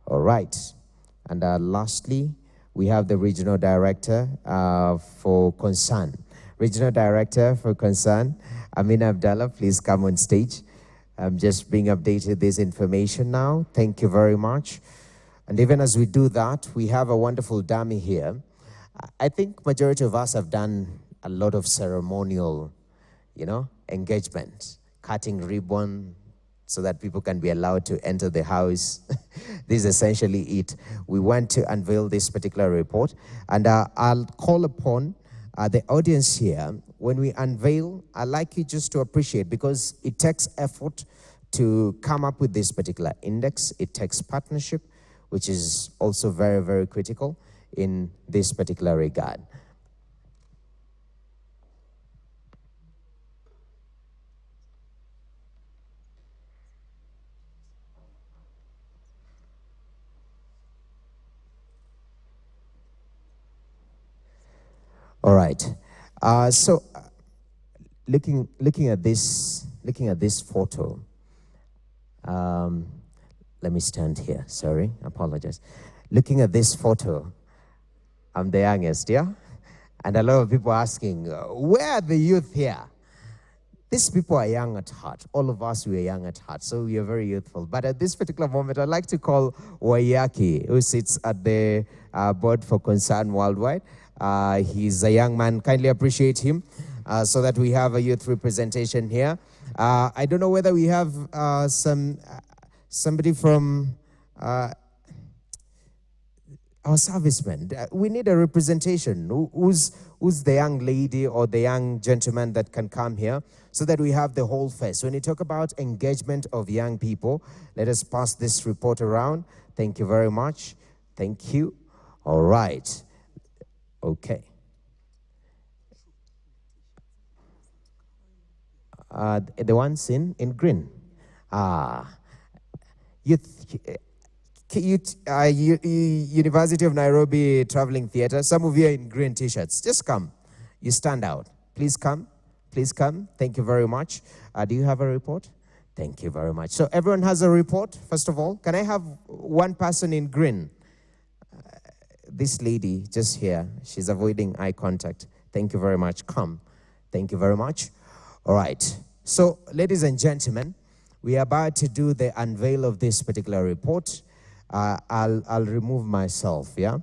All right. And lastly, we have the Regional Director for Concern. Regional Director for Concern, Amin Abdallah, please come on stage. I'm just being updated this information now. Thank you very much. And even as we do that, we have a wonderful dummy here. I think majority of us have done a lot of ceremonial, engagement, cutting ribbon so that people can be allowed to enter the house. This is essentially it. We want to unveil this particular report. And I'll call upon the audience here. When we unveil, I'd like you just to appreciate, because it takes effort To come up with this particular index, it takes partnership, which is also very, very critical in this particular regard. All right. Looking at this photo, let me stand here. Sorry, apologize. Looking at this photo, I'm the youngest, yeah? And a lot of people asking, where are the youth here? These people are young at heart. All of us, we are young at heart, so we are very youthful. But at this particular moment, I'd like to call Wayaki, who sits at the board for Concern Worldwide. He's a young man. Kindly appreciate him so that we have a youth representation here. I don't know whether we have somebody from our servicemen. We need a representation. Who's the young lady or the young gentleman that can come here so that we have the whole face? When you talk about engagement of young people, let us pass this report around. Thank you very much. Thank you. All right. Okay. The ones in green. University of Nairobi Traveling Theatre. Some of you are in green t-shirts. Just come. You stand out. Please come. Please come. Thank you very much. Do you have a report? Thank you very much. So everyone has a report, first of all. Can I have one person in green? This lady just here, she's avoiding eye contact. Thank you very much. Come. Thank you very much. All right. So, ladies and gentlemen, we are about to do the unveil of this particular report. I'll remove myself, yeah,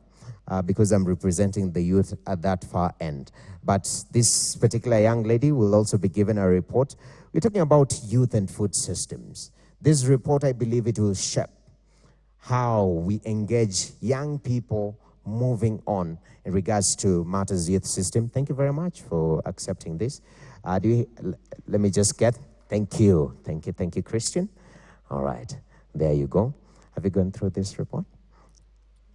because I'm representing the youth at that far end. But this particular young lady will also be given a report. We're talking about youth and food systems. This report, I believe it will shape how we engage young people moving on in regards to matters youth system. Thank you very much for accepting this. Let me just get, thank you, Christian. All right, there you go. Have you gone through this report?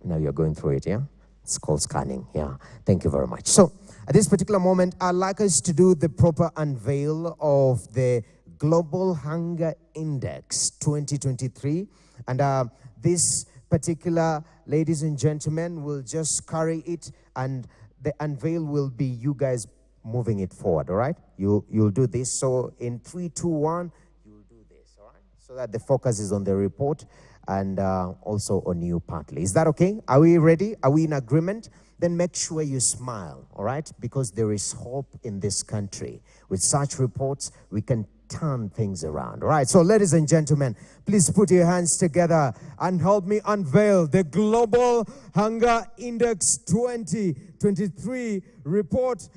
Now you're going through it, yeah? It's called scanning, yeah. Thank you very much. So, at this particular moment, I'd like us to do the proper unveil of the Global Hunger Index 2023. And this particular, ladies and gentlemen, will just carry it, and the unveil will be you guys moving it forward, all right? You'll do this. So in 3, 2, 1, you'll do this, all right? So that the focus is on the report and also on you partly. Is that okay? Are we ready? Are we in agreement? Then make sure you smile, all right? Because there is hope in this country. With such reports, we can turn things around. All right, so ladies and gentlemen, please put your hands together and help me unveil the Global Hunger Index 2023 report.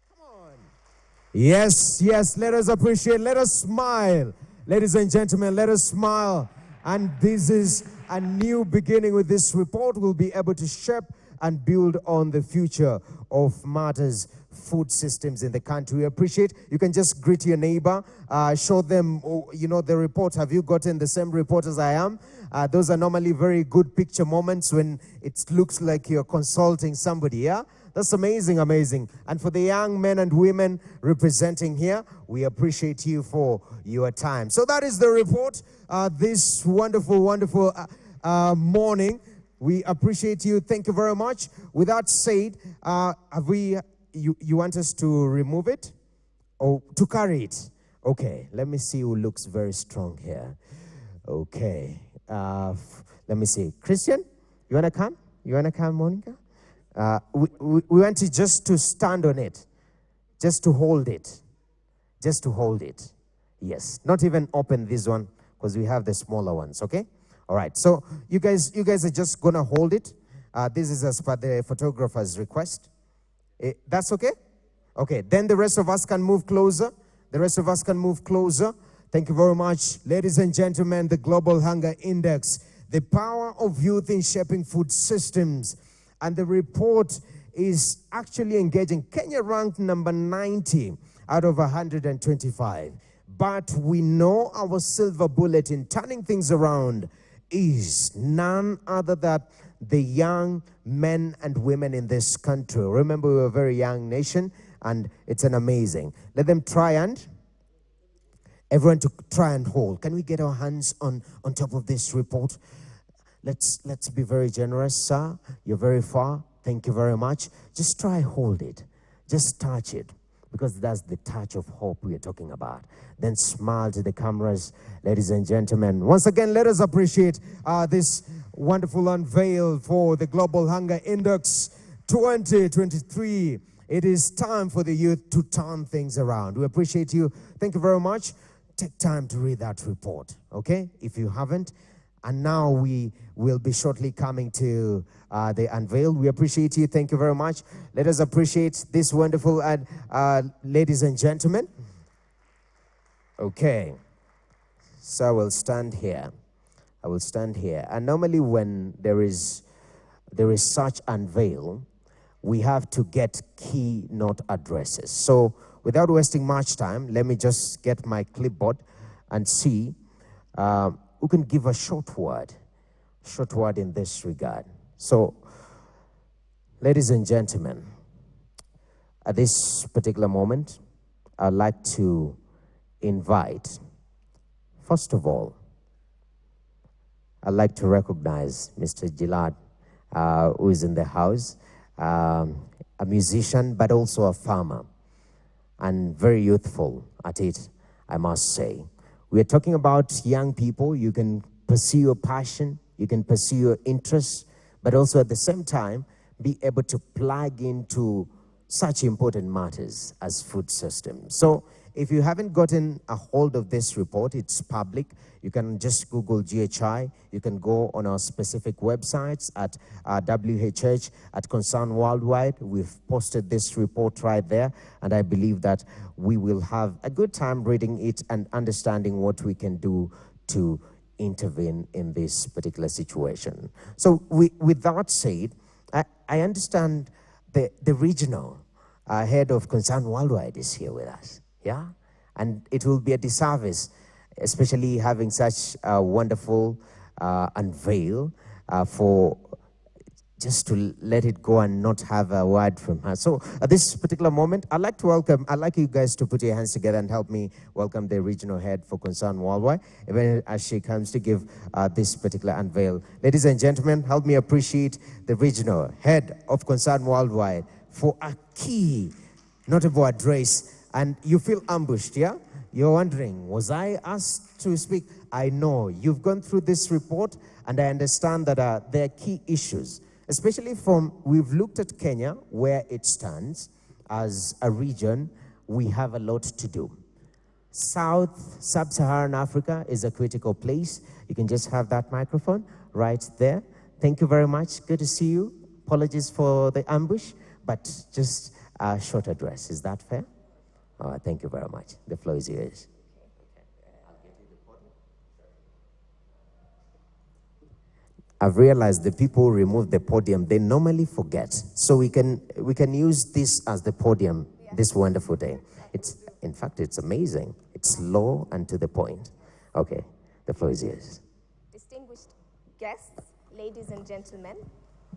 Come on. Yes, let us appreciate, let us smile. Ladies and gentlemen, let us smile. And this is a new beginning with this report. We'll be able to shape and build on the future of matters food systems in the country. We appreciate. You can just greet your neighbor, show them, the report. Have you gotten the same report as I am? Those are normally very good picture moments when it looks like you're consulting somebody, yeah? That's amazing, amazing. And for the young men and women representing here, we appreciate you for your time. So that is the report this wonderful, wonderful morning. We appreciate you. Thank you very much. With that said, you want us to remove it or to carry it? Okay, let me see who looks very strong here. Okay, let me see. Christian, you want to come? You want to come, Monica? We want you just to stand on it, just to hold it, just to hold it. Yes, not even open this one because we have the smaller ones, okay? All right, so you guys are just going to hold it. This is as per the photographer's request. That's okay? Okay, then the rest of us can move closer. The rest of us can move closer. Thank you very much. Ladies and gentlemen, the Global Hunger Index, the power of youth in shaping food systems. And the report is actually engaging. Kenya ranked number 90 out of 125. but we know our silver bullet in turning things around is none other than the young men and women in this country. Remember, we're a very young nation, and it's an amazing. Let them try and, everyone to try and hold. Can we get our hands on top of this report? Let's be very generous, sir. You're very far. Thank you very much. Just try hold it. Just touch it, because that's the touch of hope we are talking about. Then smile to the cameras, ladies and gentlemen. Once again, let us appreciate this wonderful unveil for the Global Hunger Index 2023. It is time for the youth to turn things around. We appreciate you. Thank you very much. Take time to read that report, okay? If you haven't. And now we will be shortly coming to the unveil. We appreciate you. Thank you very much. Let us appreciate this wonderful ladies and gentlemen. Okay. So I will stand here. I will stand here. And normally when there is such unveil, we have to get keynote addresses. So without wasting much time, let me just get my clipboard and see who can give a short word in this regard. So, ladies and gentlemen, at this particular moment, I'd like to invite, first of all, I'd like to recognize Mr. Gilad, who is in the house, a musician, but also a farmer, and very youthful at it, I must say. We are talking about young people. You can pursue your passion, you can pursue your interests, but also at the same time, be able to plug into such important matters as food systems. So if you haven't gotten a hold of this report, it's public. You can just Google GHI. You can go on our specific websites at WHH, at Concern Worldwide. We've posted this report right there, and I believe that we will have a good time reading it and understanding what we can do to intervene in this particular situation. So with that said, I understand the regional head of Concern Worldwide is here with us, yeah? And it will be a disservice, especially having such a wonderful unveil for just to let it go and not have a word from her. So at this particular moment, I'd like you guys to put your hands together and help me welcome the regional head for Concern Worldwide, even as she comes to give this particular unveil. Ladies and gentlemen, help me appreciate the regional head of Concern Worldwide for a key notable address. And you feel ambushed, yeah? You're wondering, was I asked to speak? I know. You've gone through this report, and I understand that there are key issues, especially we've looked at Kenya, where it stands as a region. We have a lot to do. Sub-Saharan Africa is a critical place. You can just have that microphone right there. Thank you very much. Good to see you. Apologies for the ambush, but just a short address. Is that fair? All right, thank you very much. The floor is yours. I've realized the people who remove the podium, they normally forget. So we can use this as the podium this wonderful day. In fact, it's amazing. It's low and to the point. Okay, the floor is yours. Distinguished guests, ladies and gentlemen,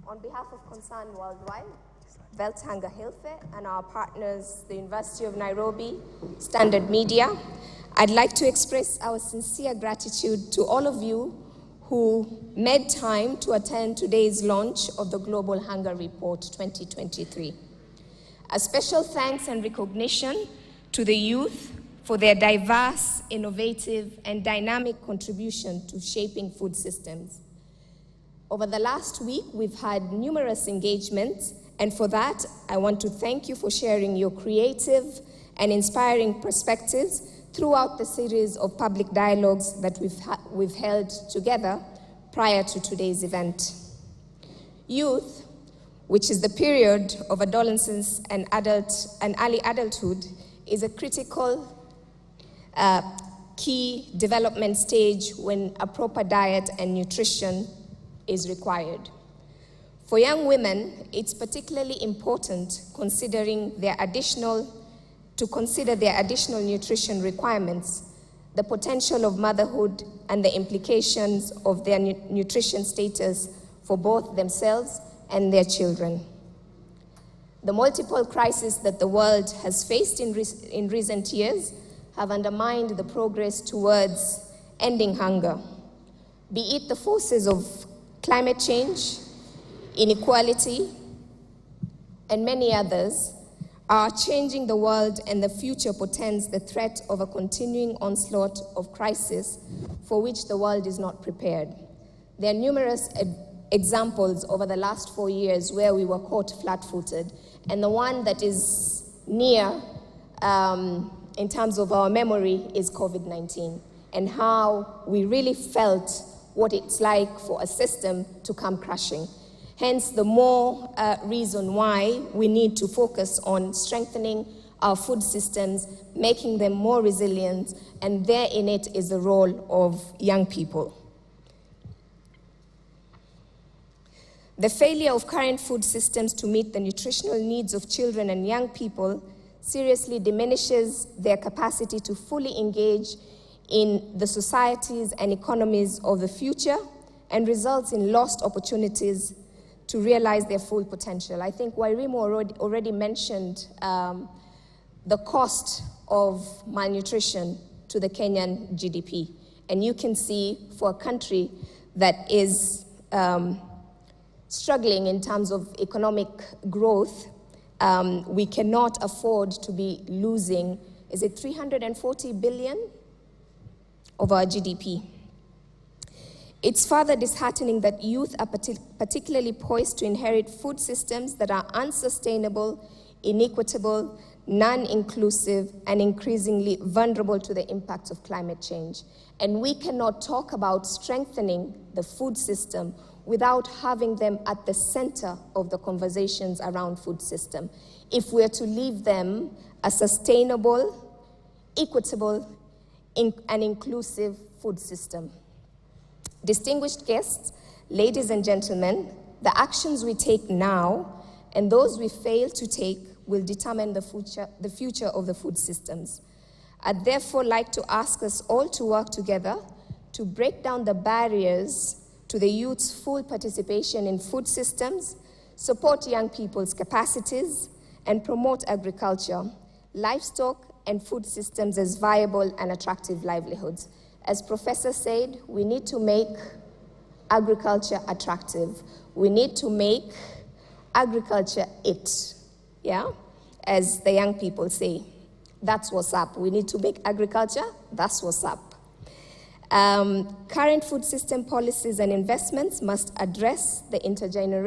on behalf of Concern Worldwide, Welt Hunger Hilfe, and our partners, the University of Nairobi, Standard Media, I'd like to express our sincere gratitude to all of you who made time to attend today's launch of the Global Hunger Report 2023. A special thanks and recognition to the youth for their diverse, innovative, and dynamic contribution to shaping food systems. Over the last week, we've had numerous engagements, and for that, I want to thank you for sharing your creative and inspiring perspectives throughout the series of public dialogues that we've held together prior to today's event. Youth, which is the period of adolescence and early adulthood, is a critical key development stage when a proper diet and nutrition is required. For young women, it's particularly important to consider their additional nutrition requirements, the potential of motherhood, and the implications of their nutrition status for both themselves and their children. The multiple crises that the world has faced in recent years have undermined the progress towards ending hunger, be it the forces of climate change, inequality, and many others are changing the world, and the future portends the threat of a continuing onslaught of crisis for which the world is not prepared. There are numerous examples over the last 4 years where we were caught flat-footed, and the one that is near in terms of our memory is COVID-19, and how we really felt what it's like for a system to come crashing. Hence, the more reason why we need to focus on strengthening our food systems, making them more resilient, and there in it is the role of young people. The failure of current food systems to meet the nutritional needs of children and young people seriously diminishes their capacity to fully engage in the societies and economies of the future, and results in lost opportunities to realize their full potential. I think Wairimu already mentioned the cost of malnutrition to the Kenyan GDP. And you can see for a country that is struggling in terms of economic growth, we cannot afford to be losing, is it 340 billion of our GDP? It's further disheartening that youth are particularly poised to inherit food systems that are unsustainable, inequitable, non-inclusive, and increasingly vulnerable to the impacts of climate change. And we cannot talk about strengthening the food system without having them at the center of the conversations around food system, if we're to leave them a sustainable, equitable, and inclusive food system. Distinguished guests, ladies and gentlemen, the actions we take now and those we fail to take will determine the future of the food systems. I'd therefore like to ask us all to work together to break down the barriers to the youth's full participation in food systems, support young people's capacities, and promote agriculture, livestock, and food systems as viable and attractive livelihoods. As Professor said, we need to make agriculture attractive. We need to make agriculture it, yeah? As the young people say, that's what's up. We need to make agriculture, that's what's up. Current food system policies and investments must address the intergenerational